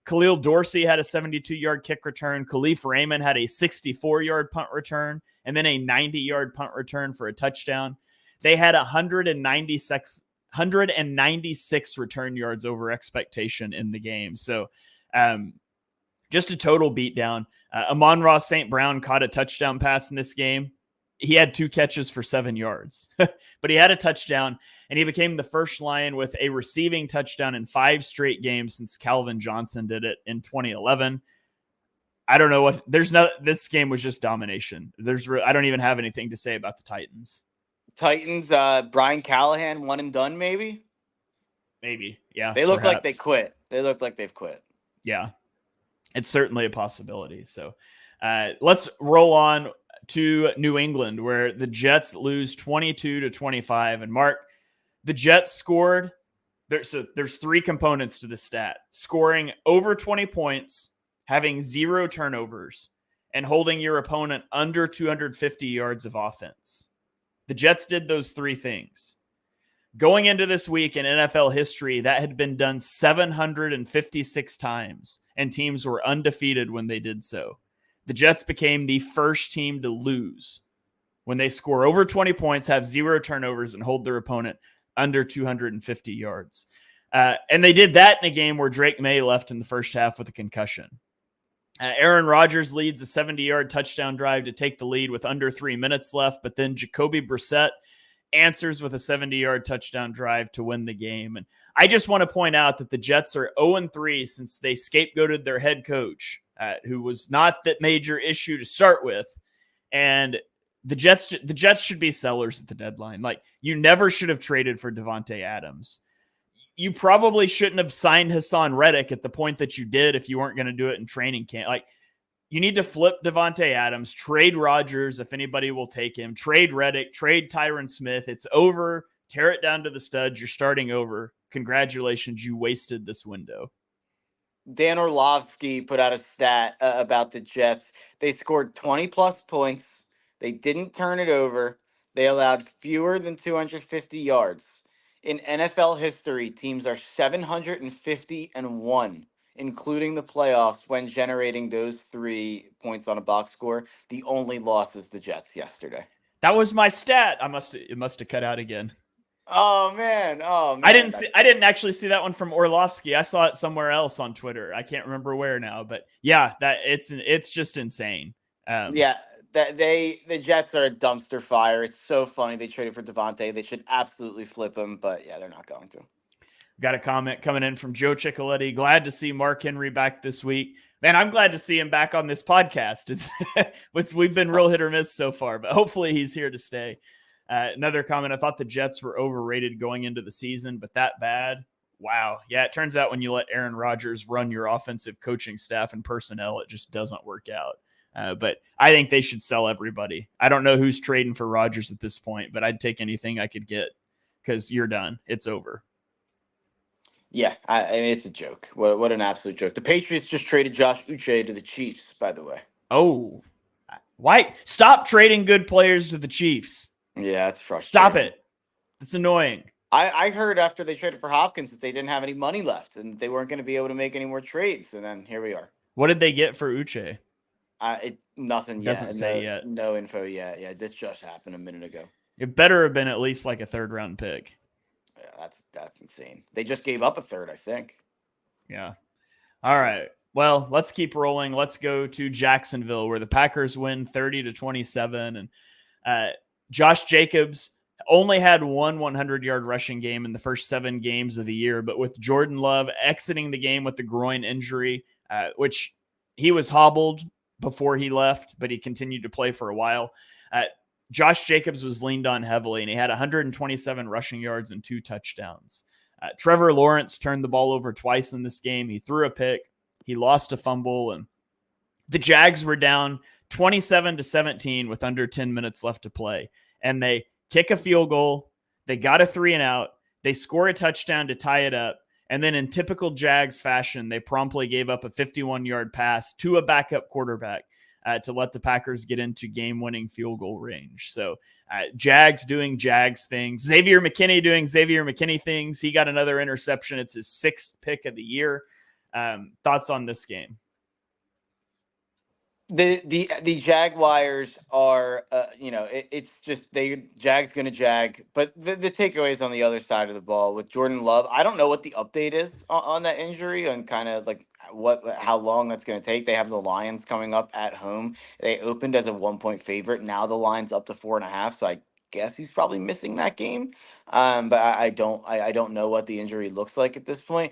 Khalil Dorsey had a 72-yard kick return. Khalif Raymond had a 64-yard punt return, and then a 90-yard punt return for a touchdown. They had 196 return yards over expectation in the game. So, just a total beatdown. Amon-Ra St. Brown caught a touchdown pass in this game. He had 2 catches for 7 yards, but he had a touchdown, and he became the first Lion with a receiving touchdown in 5 straight games since Calvin Johnson did it in 2011. I don't know what this game was just domination. I don't even have anything to say about the Titans. Brian Callahan, one and done, maybe. Yeah. They look like they quit. They look like they've quit. Yeah, it's certainly a possibility. So let's roll on to New England, where the Jets lose 22-25. And Mark, the Jets scored. There's 3 components to the stat: scoring over 20 points, having 0 turnovers, and holding your opponent under 250 yards of offense. The Jets did those 3 things. Going into this week in NFL history, that had been done 756 times, and teams were undefeated when they did so. The Jets became the first team to lose when they score over 20 points, have 0 turnovers, and hold their opponent under 250 yards. And they did that in a game where Drake May left in the first half with a concussion. Aaron Rodgers leads a 70-yard touchdown drive to take the lead with under 3 minutes left, but then Jacoby Brissett answers with a 70-yard touchdown drive to win the game. And I just want to point out that the Jets are 0-3 since they scapegoated their head coach, who was not that major issue to start with. And the Jets should be sellers at the deadline. Like, you never should have traded for Devontae Adams. You probably shouldn't have signed Hassan Reddick at the point that you did if you weren't going to do it in training camp. Like, you need to flip Devontae Adams, trade Rodgers if anybody will take him, trade Reddick, trade Tyron Smith. It's over. Tear it down to the studs. You're starting over. Congratulations, you wasted this window. Dan Orlovsky put out a stat about the Jets. They scored 20-plus points. They didn't turn it over. They allowed fewer than 250 yards. In NFL history, teams are 750-1 including the playoffs, when generating those 3 points on a box score, the only loss is the Jets yesterday. That was my stat. It must have cut out again. Oh man. I didn't actually see that one from Orlovsky. I saw it somewhere else on Twitter. I can't remember where now, but yeah, it's just insane. The Jets are a dumpster fire. It's so funny. They traded for Devontae. They should absolutely flip him, but yeah, they're not going to. Got a comment coming in from Joe Ciccoletti. Glad to see Mark Henry back this week. Man, I'm glad to see him back on this podcast. We've been real hit or miss so far, but hopefully he's here to stay. Another comment, I thought the Jets were overrated going into the season, but that bad? Wow. Yeah, it turns out when you let Aaron Rodgers run your offensive coaching staff and personnel, it just doesn't work out. But I think they should sell everybody. I don't know who's trading for Rodgers at this point, but I'd take anything I could get because you're done. It's over. Yeah, I mean, it's a joke. What an absolute joke. The Patriots just traded Josh Uche to the Chiefs, by the way. Oh, why? Stop trading good players to the Chiefs. Yeah, that's frustrating. Stop it. It's annoying. I heard after they traded for Hopkins that they didn't have any money left and they weren't going to be able to make any more trades. And then here we are. What did they get for Uche? Nothing yet. Doesn't say yet. No info yet. Yeah, this just happened a minute ago. It better have been at least like a 3rd round pick. Yeah, that's insane. They just gave up a 3rd, I think. Yeah. All right. Well, let's keep rolling. Let's go to Jacksonville, where the Packers win 30-27. And Josh Jacobs only had one 100-yard rushing game in the first 7 games of the year, but with Jordan Love exiting the game with the groin injury, which he was hobbled before he left, but he continued to play for a while. Josh Jacobs was leaned on heavily, and he had 127 rushing yards and 2 touchdowns. Trevor Lawrence turned the ball over twice in this game. He threw a pick. He lost a fumble, and the Jags were down 27-17 with under 10 minutes left to play. And they kick a field goal. They got a 3-and-out. They score a touchdown to tie it up. And then in typical Jags fashion, they promptly gave up a 51-yard pass to a backup quarterback to let the Packers get into game-winning field goal range. So Jags doing Jags things. Xavier McKinney doing Xavier McKinney things. He got another interception. It's his 6th pick of the year. Thoughts on this game? The Jaguars are, it's just Jag's going to jag. But the takeaway is on the other side of the ball with Jordan Love. I don't know what the update is on that injury and kind of like how long that's going to take. They have the Lions coming up at home. They opened as a 1-point favorite. Now the line's up to 4.5. So I guess he's probably missing that game. But I don't know what the injury looks like at this point.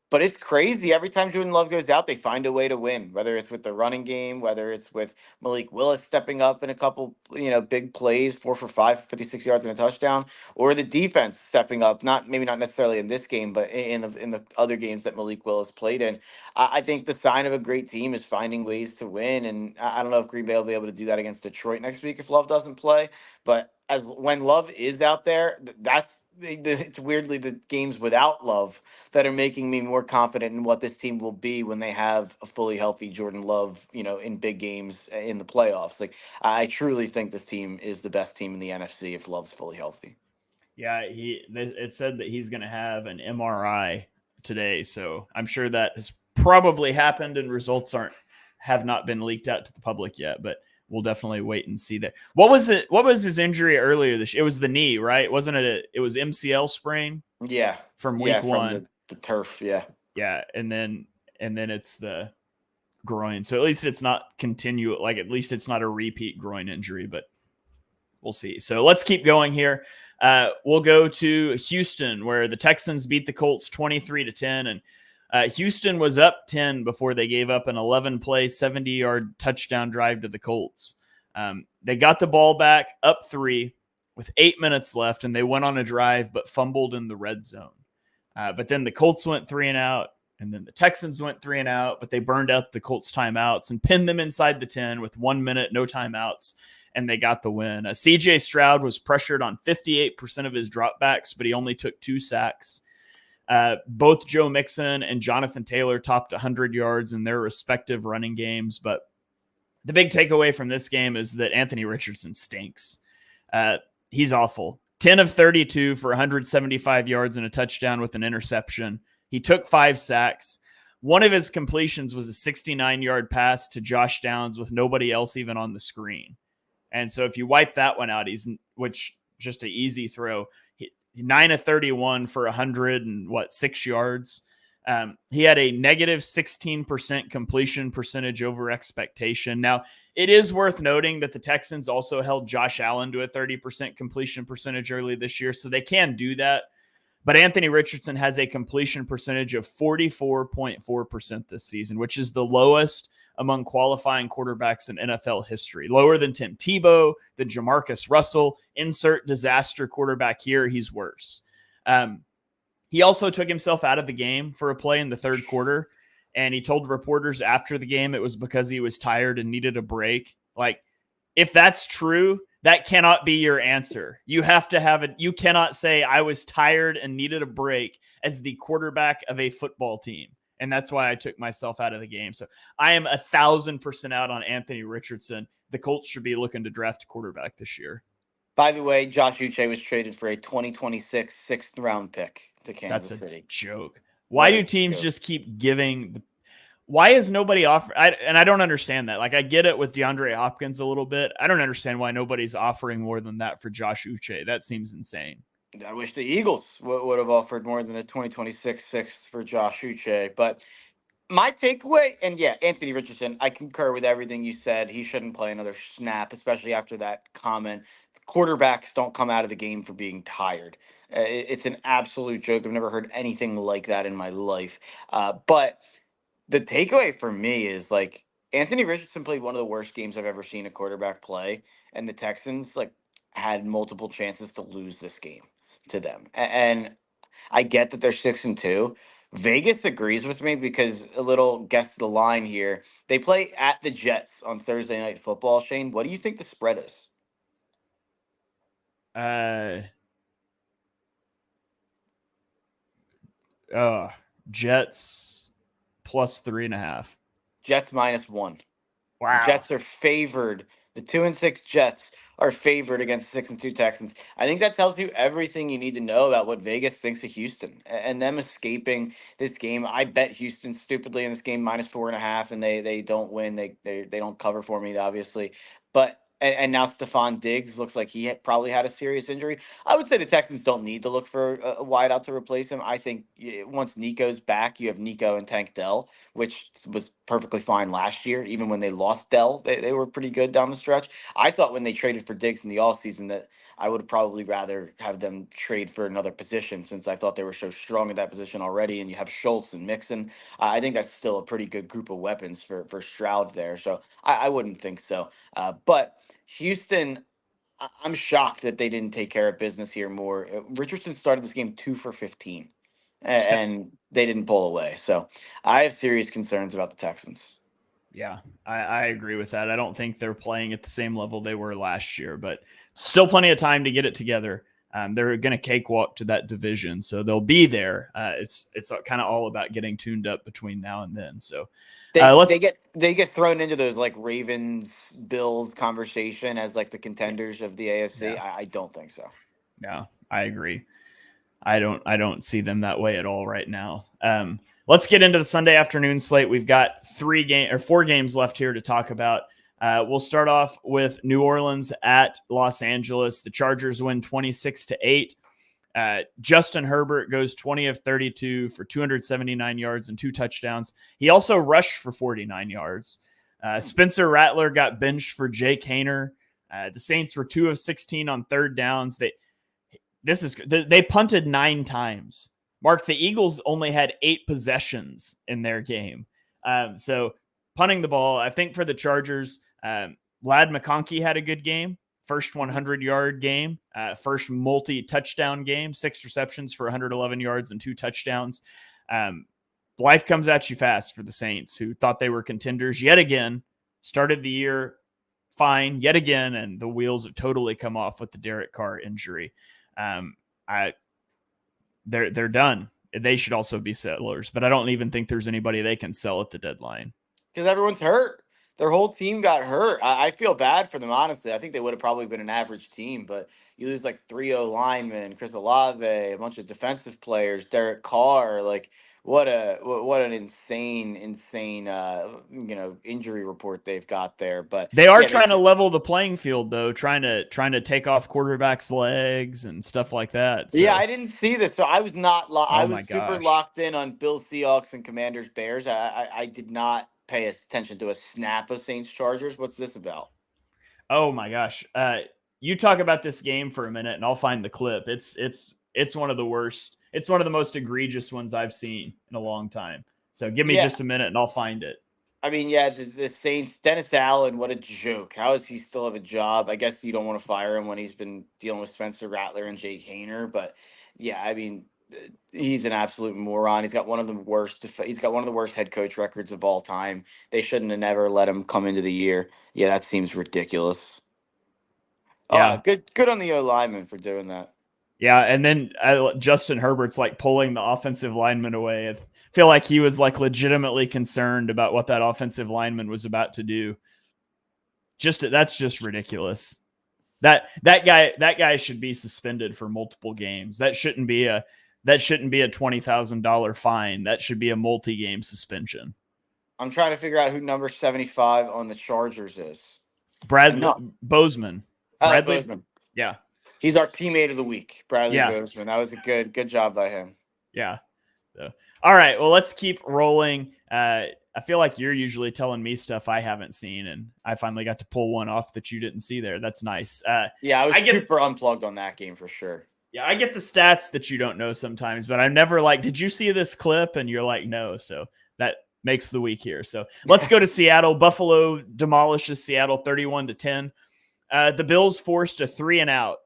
But it's crazy. Every time Jordan Love goes out, they find a way to win, whether it's with the running game, whether it's with Malik Willis stepping up in a couple, big plays, 4 for 5, 56 yards and a touchdown, or the defense stepping up, maybe not necessarily in this game, but in the other games that Malik Willis played in. I think the sign of a great team is finding ways to win. And I don't know if Green Bay will be able to do that against Detroit next week if Love doesn't play. But when Love is out there, it's weirdly the games without Love that are making me more confident in what this team will be when they have a fully healthy Jordan Love, in big games in the playoffs. Like, I truly think this team is the best team in the NFC if Love's fully healthy. Yeah, it said that he's going to have an MRI today, so I'm sure that has probably happened and results have not been leaked out to the public yet, but we'll definitely wait and see that. What was his injury earlier this year? It was the knee, right? Wasn't it? It was MCL sprain. Yeah. From week 1. From the turf. Yeah. Yeah. And then it's the groin. So at least it's not at least it's not a repeat groin injury, but we'll see. So let's keep going here. We'll go to Houston, where the Texans beat the Colts 23-10, and Houston was up 10 before they gave up an 11-play, 70-yard touchdown drive to the Colts. They got the ball back up 3 with 8 minutes left, and they went on a drive but fumbled in the red zone. But then the Colts went 3-and-out, and then the Texans went 3-and-out, but they burned up the Colts timeouts and pinned them inside the 10 with 1 minute, no timeouts, and they got the win. C.J. Stroud was pressured on 58% of his dropbacks, but he only took 2 sacks. Both Joe Mixon and Jonathan Taylor topped 100 yards in their respective running games. But the big takeaway from this game is that Anthony Richardson stinks. He's awful. 10 of 32 for 175 yards and a touchdown with an interception. He took 5 sacks. One of his completions was a 69-yard pass to Josh Downs with nobody else even on the screen. And so if you wipe that one out, which just an easy throw, 9 of 31 for 6 yards. He had a negative 16% completion percentage over expectation. Now, it is worth noting that the Texans also held Josh Allen to a 30% completion percentage early this year, so they can do that. But Anthony Richardson has a completion percentage of 44.4% this season, which is the lowest among qualifying quarterbacks in NFL history. Lower than Tim Tebow, than Jamarcus Russell. Insert disaster quarterback here. He's worse. He also took himself out of the game for a play in the third quarter, and he told reporters after the game it was because he was tired and needed a break. Like, if that's true, that cannot be your answer. You have to have it. You cannot say I was tired and needed a break as the quarterback of a football team. And that's why I took myself out of the game. So I am 1,000% out on Anthony Richardson. The Colts should be looking to draft a quarterback this year. By the way, Josh Uche was traded for a 2026 sixth round pick to Kansas City. That's a joke. Why do teams just keep giving? Why is nobody offering? And I don't understand that. Like, I get it with DeAndre Hopkins a little bit. I don't understand why nobody's offering more than that for Josh Uche. That seems insane. I wish the Eagles would have offered more than a 2026 sixth for Josh Uche. But my takeaway, and yeah, Anthony Richardson, I concur with everything you said. He shouldn't play another snap, especially after that comment. Quarterbacks don't come out of the game for being tired. It's an absolute joke. I've never heard anything like that in my life. But the takeaway for me is, like, Anthony Richardson played one of the worst games I've ever seen a quarterback play, and the Texans had multiple chances to lose this game to them. And I get that they're 6-2. Vegas agrees with me because a little guess the line here. They play at the Jets on Thursday Night Football. Shane, what do you think the spread is? Jets plus 3.5. Jets -1. Wow. The Jets are favored. The 2-6 Jets are favored against 6-2 Texans. I think that tells you everything you need to know about what Vegas thinks of Houston and them escaping this game. I bet Houston stupidly in this game -4.5, and they don't win. They don't cover for me, obviously. But and now Stephon Diggs looks like he probably had a serious injury. I would say the Texans don't need to look for a wideout to replace him. I think once Nico's back, you have Nico and Tank Dell, which was perfectly fine last year. Even when they lost Dell, they were pretty good down the stretch. I thought when they traded for Diggs in the offseason that I would probably rather have them trade for another position, since I thought they were so strong at that position already. And you have Schultz and Mixon. I think that's still a pretty good group of weapons for Stroud there. So I wouldn't think so. But Houston, I'm shocked that they didn't take care of business here more. Richardson started this game 2 for 15, and they didn't pull away. So I have serious concerns about the Texans. Yeah, I agree with that. I don't think they're playing at the same level they were last year, but still plenty of time to get it together. They're going to cakewalk to that division, so they'll be there. It's kind of all about getting tuned up between now and then. So they get thrown into those Ravens Bills conversation as the contenders of the AFC. Yeah. I don't think so. No, I agree. I don't see them that way at all right now. Let's get into the Sunday afternoon slate. We've got 4 games left here to talk about. We'll start off with New Orleans at Los Angeles. The Chargers win 26-8. Justin Herbert goes 20 of 32 for 279 yards and 2 touchdowns. He also rushed for 49 yards. Spencer Rattler got benched for Jake Haener. The Saints were 2 of 16 on third downs. They punted 9 times. Mark, the Eagles only had 8 possessions in their game. So punting the ball, I think for the Chargers, Lad McConkey had a good game. First 100-yard game, first multi-touchdown game, 6 receptions for 111 yards and 2 touchdowns. Life comes at you fast for the Saints, who thought they were contenders yet again, started the year fine yet again, and the wheels have totally come off with the Derek Carr injury. They're done. They should also be settlers, but I don't even think there's anybody they can sell at the deadline. Because everyone's hurt. Their whole team got hurt. I feel bad for them, honestly. I think they would have probably been an average team, but you lose 3 linemen, Chris Olave, a bunch of defensive players, Derek Carr. what an insane injury report they've got there. But They are yeah, trying to level the playing field, though, trying to take off quarterbacks' legs and stuff like that. So. Yeah, I didn't see this, so I was not. I Oh was my super gosh. locked in on Bill Seahawks and Commanders Bears. I did not pay attention to a snap of Saints Chargers. What's this about? Oh my gosh. You talk about this game for a minute, and I'll find the clip. It's one of the worst. It's one of the most egregious ones I've seen in a long time. So give me just a minute, and I'll find it. I mean, yeah, the Saints, Dennis Allen, what a joke. How does he still have a job? I guess you don't want to fire him when he's been dealing with Spencer Rattler and Jake Hayner, but yeah, I mean, he's an absolute moron. He's got one of the worst head coach records of all time. They shouldn't have never let him come into the year. Yeah, that seems ridiculous. Yeah. Oh, good on the O lineman for doing that. Yeah, and then Justin Herbert's like pulling the offensive lineman away. I feel like he was like legitimately concerned about what that offensive lineman was about to do. That's just ridiculous. That guy should be suspended for multiple games. That shouldn't be a $20,000 fine. That should be a multi-game suspension. I'm trying to figure out who number 75 on the Chargers is. Bradley Bozeman. Bradley? Bozeman. Yeah. He's our teammate of the week, Bradley Bozeman. That was a good job by him. Yeah. So, all right. Well, let's keep rolling. I feel like you're usually telling me stuff I haven't seen, and I finally got to pull one off that you didn't see there. That's nice. I was super unplugged on that game for sure. Yeah, I get the stats that you don't know sometimes, but I'm never like, did you see this clip? And you're like, no. So that makes the week here. So let's go to Seattle. Buffalo demolishes Seattle 31-10. The Bills forced a 3-and-out,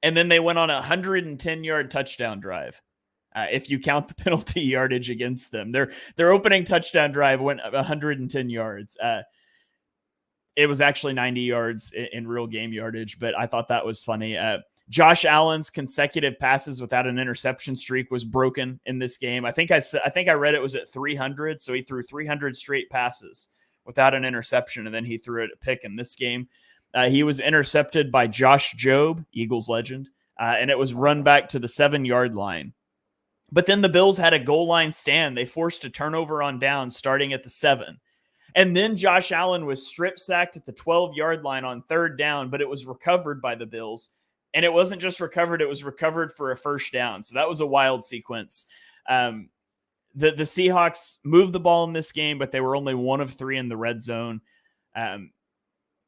and then they went on a 110-yard touchdown drive. If you count the penalty yardage against them, their opening touchdown drive went 110 yards. It was actually 90 yards in real game yardage, but I thought that was funny. Josh Allen's consecutive passes without an interception streak was broken in this game. I think I read it was at 300, so he threw 300 straight passes without an interception, and then he threw it a pick in this game. He was intercepted by Josh Jobe, Eagles legend, and it was run back to the 7-yard line. But then the Bills had a goal line stand. They forced a turnover on down starting at the 7. And then Josh Allen was strip sacked at the 12-yard line on 3rd down, but it was recovered by the Bills. And it wasn't just recovered, it was recovered for a first down. So that was a wild sequence. The Seahawks moved the ball in this game, but they were only 1 of 3 in the red zone.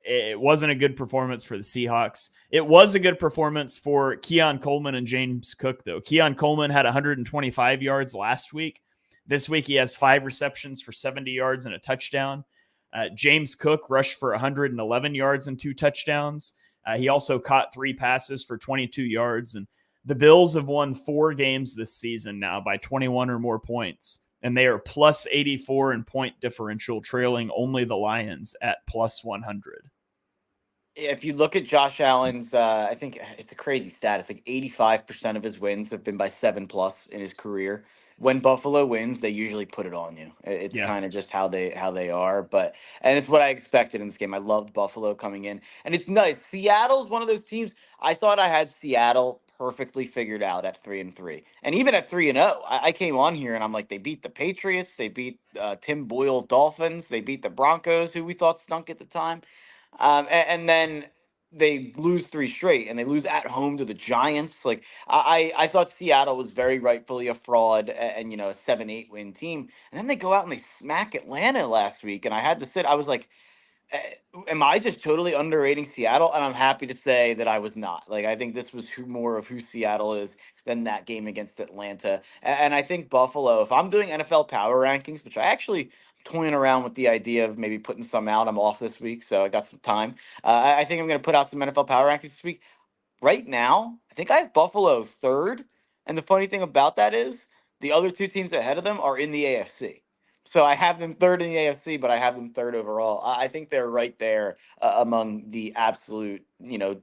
It wasn't a good performance for the Seahawks. It was a good performance for Keon Coleman and James Cook, though. Keon Coleman had 125 yards last week. This week, he has 5 receptions for 70 yards and a touchdown. James Cook rushed for 111 yards and 2 touchdowns. He also caught 3 passes for 22 yards. And the Bills have won 4 games this season now by 21 or more points. And they are plus 84 in point differential, trailing only the Lions at plus 100. If you look at Josh Allen's, I think it's a crazy stat. It's like 85% of his wins have been by 7+ in his career. When Buffalo wins, they usually put it on you. It's kind of just how they are. And it's what I expected in this game. I loved Buffalo coming in. And it's nice. Seattle's one of those teams. I thought I had Seattle perfectly figured out at 3-3. And even at 3-0, I came on here and I'm like, they beat the Patriots. They beat Tim Boyle Dolphins. They beat the Broncos, who we thought stunk at the time. And then they lose 3 straight, and they lose at home to the Giants. Like I thought Seattle was very rightfully a fraud and a 7-8 win team. And then they go out and they smack Atlanta last week. And I had to I was like, am I just totally underrating Seattle? And I'm happy to say that I was not. Like, I think this was more of who Seattle is than that game against Atlanta. And I think Buffalo, if I'm doing NFL power rankings, which I actually toying around with the idea of maybe putting some out. I'm off this week, so I got some time. I think I'm going to put out some NFL power rankings this week. Right now, I think I have Buffalo 3rd. And the funny thing about that is the other 2 teams ahead of them are in the AFC. So I have them 3rd in the AFC, but I have them 3rd overall. I think they're right there among the absolute,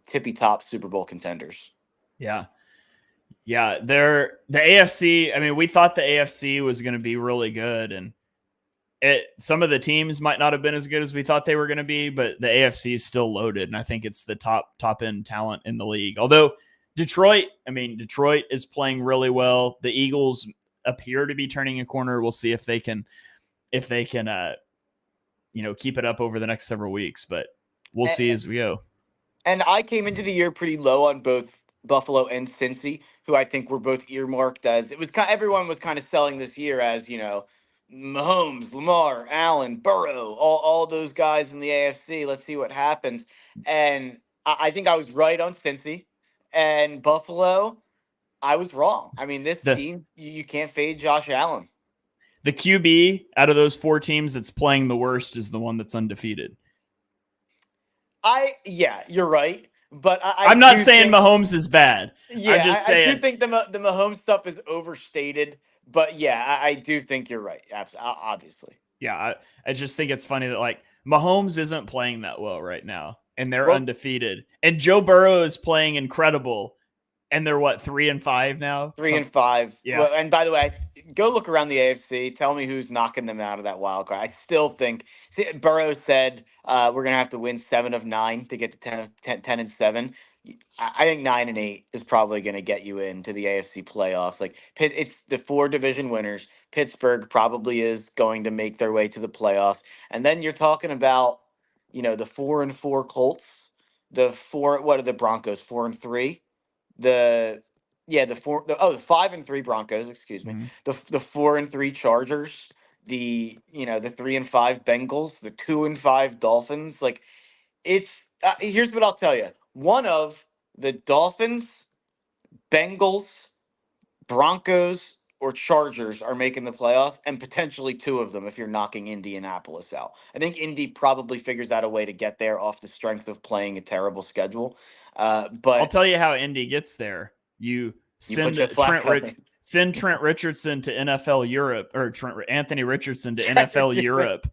tippy top Super Bowl contenders. Yeah. Yeah. The AFC, I mean, we thought the AFC was going to be really good, and some of the teams might not have been as good as we thought they were going to be, but the AFC is still loaded, and I think it's the top end talent in the league. Although Detroit is playing really well. The Eagles appear to be turning a corner. We'll see if they can keep it up over the next several weeks, but we'll see as we go. And I came into the year pretty low on both Buffalo and Cincy, who I think were both earmarked as everyone was kind of selling this year as, Mahomes, Lamar, Allen, Burrow, all those guys in the AFC. Let's see what happens. And I think I was right on Cincy, and Buffalo, I was wrong. I mean, this team, you can't fade Josh Allen. The QB out of those 4 teams that's playing the worst is the one that's undefeated. You're right. But I'm not saying Mahomes is bad. Yeah, I'm just saying. I do think the Mahomes stuff is overstated. But yeah, I do think you're right. Obviously. Yeah, I just think it's funny that like Mahomes isn't playing that well right now, and they're undefeated. And Joe Burrow is playing incredible, and they're 3-5 now. 3-5. Yeah. Well, and by the way, go look around the AFC. Tell me who's knocking them out of that wild card. I still think Burrow said we're gonna have to win 7 of 9 to get to 10-7. I think 9-8 is probably going to get you into the AFC playoffs. Like it's the 4 division winners. Pittsburgh probably is going to make their way to the playoffs, and then you're talking about the 4-4 Colts, the Broncos 4-3, the 5-3 Broncos. Excuse me, Mm-hmm. the 4-3 Chargers, the 3-5 Bengals, the 2-5 Dolphins. Like it's here's what I'll tell you. One of the Dolphins, Bengals, Broncos, or Chargers are making the playoffs, and potentially 2 of them if you're knocking Indianapolis out. I think Indy probably figures out a way to get there off the strength of playing a terrible schedule. But I'll tell you how Indy gets there. You send Trent Richardson to NFL Europe, or Anthony Richardson to NFL Europe.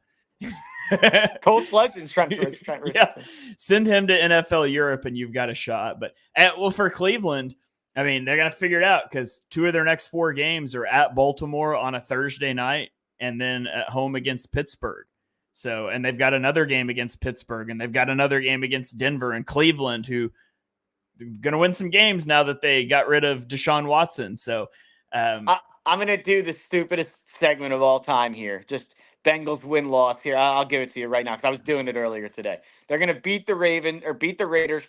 Colts legend Trent Richardson. Yeah, send him to NFL Europe, and you've got a shot. But for Cleveland, I mean, they're gonna figure it out because 2 of their next 4 games are at Baltimore on a Thursday night, and then at home against Pittsburgh. So, and they've got another game against Pittsburgh, and they've got another game against Denver and Cleveland, who going to win some games now that they got rid of Deshaun Watson. So, I'm going to do the stupidest segment of all time here. Just Bengals win-loss here. I'll give it to you right now because I was doing it earlier today. They're going to beat the Raiders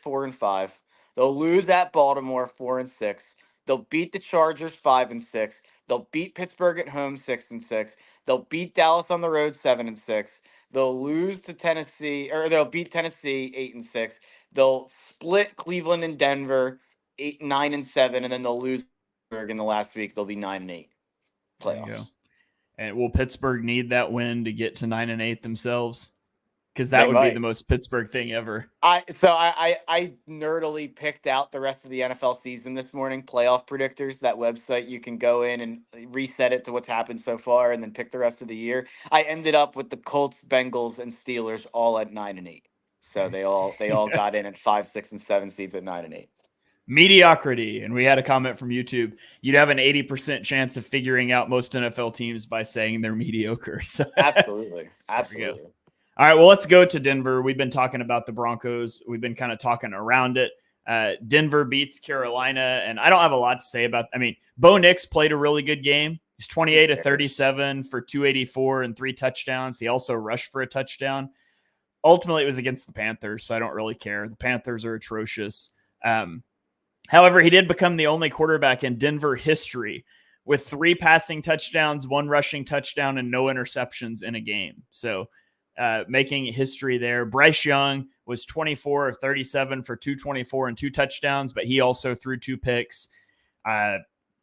4-5. They'll lose at Baltimore 4-6. They'll beat the Chargers 5-6. They'll beat Pittsburgh at home 6-6. They'll beat Dallas on the road 7-6. They'll lose to Tennessee, or they'll beat Tennessee 8-6. They'll split Cleveland and Denver 9-7, and then they'll lose in the last week. They'll be 9-8 playoffs. And will Pittsburgh need that win to get to 9-8 themselves? Because that would be the most Pittsburgh thing ever. I nerdily picked out the rest of the NFL season this morning, playoff predictors, that website. You can go in and reset it to what's happened so far and then pick the rest of the year. I ended up with the Colts, Bengals, and Steelers all at 9-8. So they all got in at 5, 6, and 7 seeds at 9-8. Mediocrity. And we had a comment from YouTube. You'd have an 80% chance of figuring out most NFL teams by saying they're mediocre. So Absolutely. All right, well, let's go to Denver. We've been talking about the Broncos. We've been kind of talking around it. Denver beats Carolina, and I don't have a lot to say about. I mean, Bo Nix played a really good game. He's 28 of 37 for 284 and 3 touchdowns. He also rushed for a touchdown. Ultimately, it was against the Panthers, so I don't really care. The Panthers are atrocious. However, he did become the only quarterback in Denver history with 3 passing touchdowns, 1 rushing touchdown, and no interceptions in a game. So making history there. Bryce Young was 24 of 37 for 224 and 2 touchdowns, but he also threw 2 picks.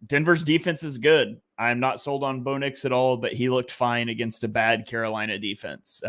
Denver's defense is good. I'm not sold on Bo Nix at all, but he looked fine against a bad Carolina defense.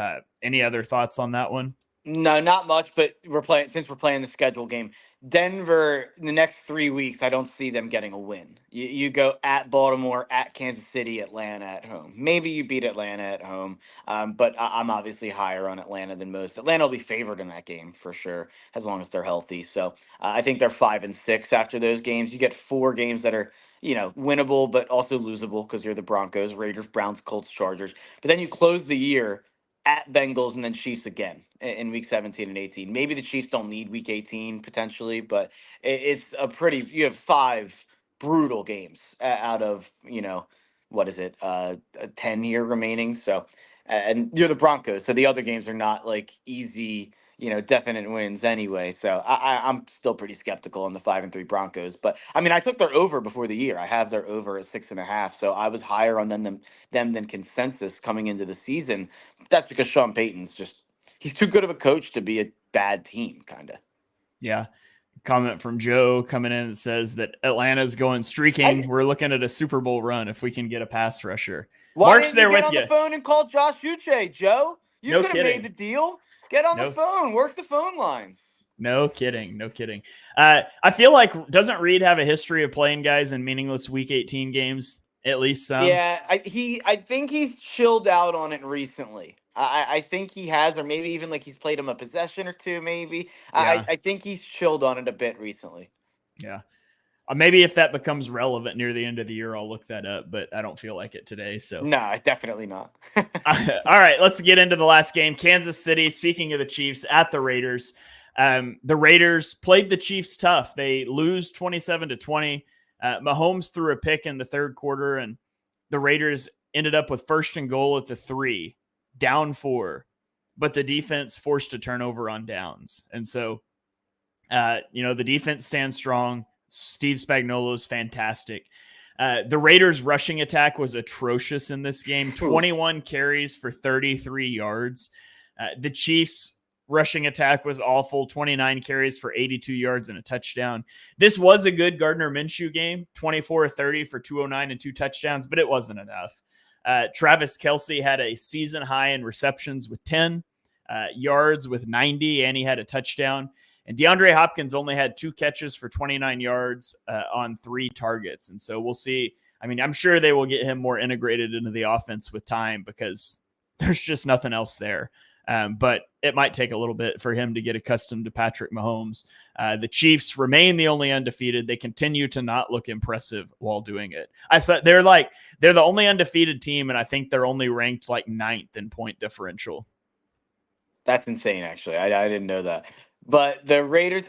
Any other thoughts on that one? No, not much, but we're playing the schedule game. Denver, in the next 3 weeks, I don't see them getting a win. You go at Baltimore, at Kansas City, Atlanta at home. Maybe you beat Atlanta at home, but I'm obviously higher on Atlanta than most. Atlanta will be favored in that game for sure, as long as they're healthy. So I think they're 5-6 after those games. You get 4 games that are winnable, but also losable because you're the Broncos, Raiders, Browns, Colts, Chargers. But then you close the year at Bengals and then Chiefs again in week 17 and 18. Maybe the Chiefs don't need week 18 potentially, but it's you have 5 brutal games out of, what is it, a 10 year remaining. So, and you're the Broncos. So the other games are not like easy, definite wins anyway. So I'm still pretty skeptical on the 5-3 Broncos. But I mean, I took their over before the year. I have their over at 6.5. So I was higher on them than consensus coming into the season. That's because Sean Payton's he's too good of a coach to be a bad team, kind of. Yeah. Comment from Joe coming in that says that Atlanta's going streaking. We're looking at a Super Bowl run if we can get a pass rusher. Why Mark's didn't there you get with on you. the phone and call Josh Uche, Joe? You No could have made kidding. the deal. Get on the phone. Work the phone lines. No kidding. No kidding. I feel like, doesn't Reed have a history of playing guys in meaningless Week 18 games? At least some. Yeah, I think he's chilled out on it recently. I think he has, or maybe even like he's played him a possession or two, maybe. Yeah. I think he's chilled on it a bit recently. Yeah. Maybe if that becomes relevant near the end of the year, I'll look that up, but I don't feel like it today. So no, definitely not. All right, let's get into the last game. Kansas City, speaking of the Chiefs, at the Raiders. The Raiders played the Chiefs tough. They lose 27-20. Mahomes threw a pick in the third quarter, and the Raiders ended up with 1st and goal at the 3, down 4. But the defense forced a turnover on downs. And so, the defense stands strong. Steve Spagnuolo is fantastic. The Raiders' rushing attack was atrocious in this game. 21 carries for 33 yards. The Chiefs' rushing attack was awful. 29 carries for 82 yards and a touchdown. This was a good Gardner Minshew game. 24-30 for 209 and 2 touchdowns, but it wasn't enough. Travis Kelce had a season high in receptions with 10, yards with 90, and he had a touchdown. And DeAndre Hopkins only had 2 catches for 29 yards on 3 targets. And so we'll see. I mean, I'm sure they will get him more integrated into the offense with time because there's just nothing else there. But it might take a little bit for him to get accustomed to Patrick Mahomes. The Chiefs remain the only undefeated. They continue to not look impressive while doing it. I said they're the only undefeated team, and I think they're only ranked like 9th in point differential. That's insane, actually. I didn't know that. But the Raiders,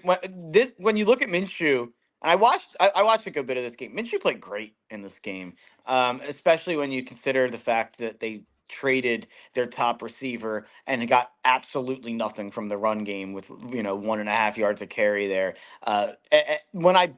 when you look at Minshew, and I watched a good bit of this game. Minshew played great in this game, especially when you consider the fact that they traded their top receiver and got absolutely nothing from the run game with 1.5 yards a carry there. When I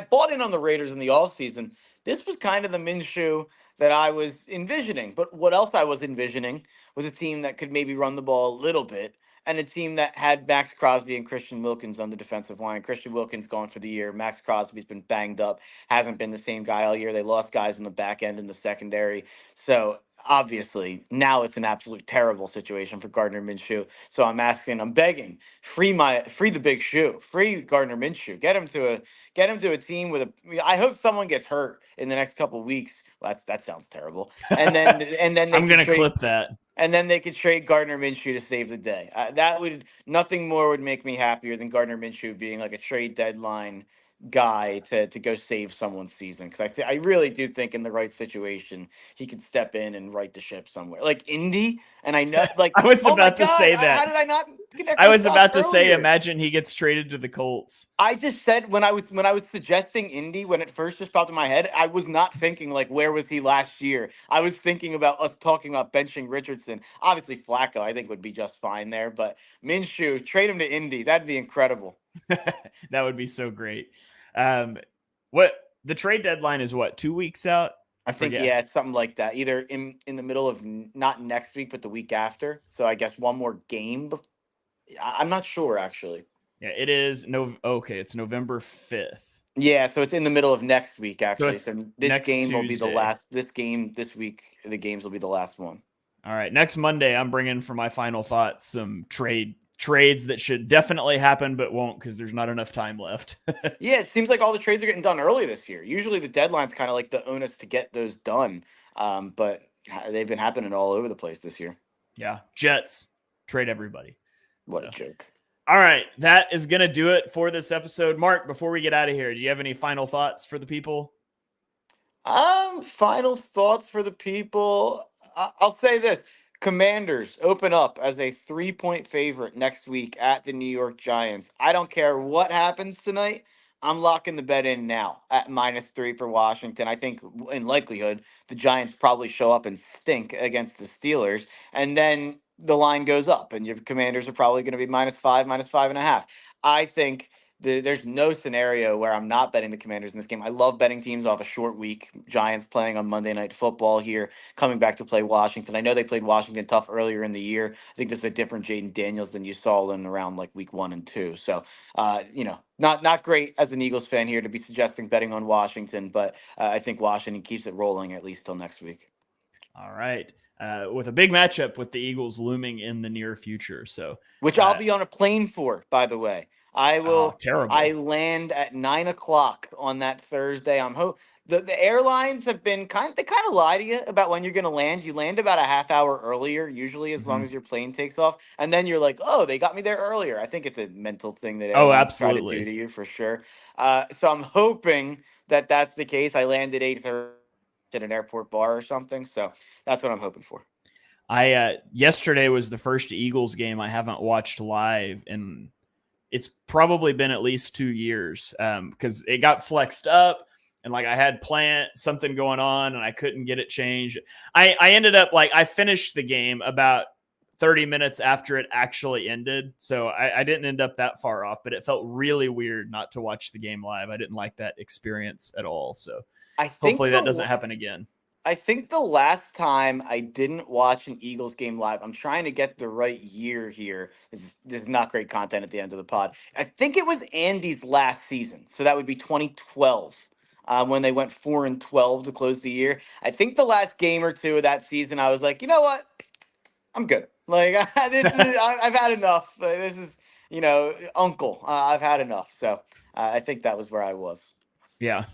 bought in on the Raiders in the offseason, this was kind of the Minshew that I was envisioning. But what else I was envisioning was a team that could maybe run the ball a little bit, and a team that had Max Crosby and Christian Wilkins on the defensive line. Christian Wilkins gone for the year. Max Crosby's been banged up, hasn't been the same guy all year. They lost guys in the back end in the secondary. So obviously now it's an absolute terrible situation for Gardner Minshew. So I'm begging, free the big shoe, free Gardner Minshew, get him to a team with I hope someone gets hurt in the next couple of weeks. Well, that sounds terrible. And then I'm going to clip that. And then they could trade Gardner Minshew to save the day. Nothing more would make me happier than Gardner Minshew being like a trade deadline guy to go save someone's season. Because I really do think in the right situation he could step in and right the ship somewhere, like Indy. And I know, like I was about to say that. How did I not? I was about to say, imagine he gets traded to the Colts. I just said when I was suggesting Indy, when it first just popped in my head, I was not thinking like where was he last year. I was thinking about us talking about benching Richardson. Obviously Flacco, I think would be just fine there, but Minshew, trade him to Indy. That'd be incredible. That would be so great. What the trade deadline is? What, 2 weeks out? I think it's something like that. Either in the middle of not next week, but the week after. So I guess one more game. I'm not sure actually. Yeah, it is it's November 5th. Yeah, so it's in the middle of next week actually. So this game Tuesday will be the last. This week, the games will be the last one. All right, next Monday, I'm bringing for my final thoughts some trades that should definitely happen, but won't because there's not enough time left. Yeah, it seems like all the trades are getting done early this year. Usually the deadline's kind of like the onus to get those done, but they've been happening all over the place this year. Yeah, Jets, trade everybody. What a joke. All right, that is going to do it for this episode. Mark, before we get out of here, do you have any final thoughts for the people? Final thoughts for the people. I'll say this. Commanders open up as a 3-point favorite next week at the New York Giants. I don't care what happens tonight. I'm locking the bet in now at -3 for Washington. I think in likelihood the Giants probably show up and stink against the Steelers, and then the line goes up, and your Commanders are probably going to be -5, -5.5. I think there's no scenario where I'm not betting the Commanders in this game. I love betting teams off a short week. Giants playing on Monday Night Football here, coming back to play Washington. I know they played Washington tough earlier in the year. I think this is a different Jayden Daniels than you saw in around like week 1 and 2. So, not great as an Eagles fan here to be suggesting betting on Washington, but I think Washington keeps it rolling at least till next week. All right. With a big matchup with the Eagles looming in the near future. So, which I'll be on a plane for, by the way. I will. Terrible. I land at 9:00 on that Thursday. The airlines have been they kind of lie to you about when you're going to land. You land about a half hour earlier, usually, as long as your plane takes off, and then you're like, "Oh, they got me there earlier." I think it's a mental thing that airlines try to do to you for sure. So I'm hoping that that's the case. I landed 8:30 at an airport bar or something. So that's what I'm hoping for. Yesterday was the first Eagles game I haven't watched live, and it's probably been at least 2 years because it got flexed up. And like I had something going on and I couldn't get it changed. I ended up I finished the game about 30 minutes after it actually ended. So I didn't end up that far off, but it felt really weird not to watch the game live. I didn't like that experience at all. So hopefully that doesn't happen again. I think the last time I didn't watch an Eagles game live, I'm trying to get the right year here. This is not great content at the end of the pod. I think it was Andy's last season. So that would be 2012. When they went 4-12 to close the year. I think the last game or two of that season, I was like, you know what? I'm good. I've had enough. This is, uncle. I've had enough. So I think that was where I was. Yeah.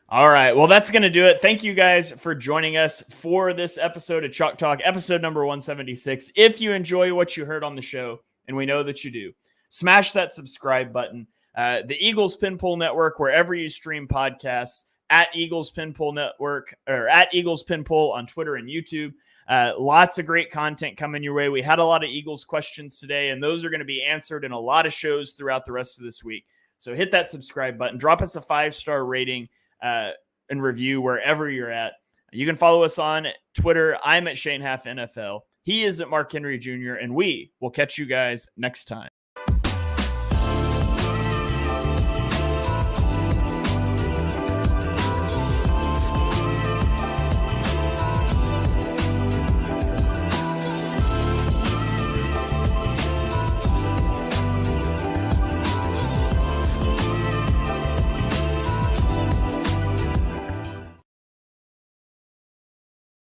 All right. Well, that's going to do it. Thank you guys for joining us for this episode of Chalk Talk, episode number 176. If you enjoy what you heard on the show, and we know that you do, smash that subscribe button. The Eagles Pinpool Network, wherever you stream podcasts, at Eagles Pinpool Network or at Eagles Pinpool on Twitter and YouTube. Lots of great content coming your way. We had a lot of Eagles questions today, and those are going to be answered in a lot of shows throughout the rest of this week. So hit that subscribe button. Drop us a 5-star rating and review wherever you're at. You can follow us on Twitter. I'm at Shane Half NFL. He is at Mark Henry Jr., and we will catch you guys next time.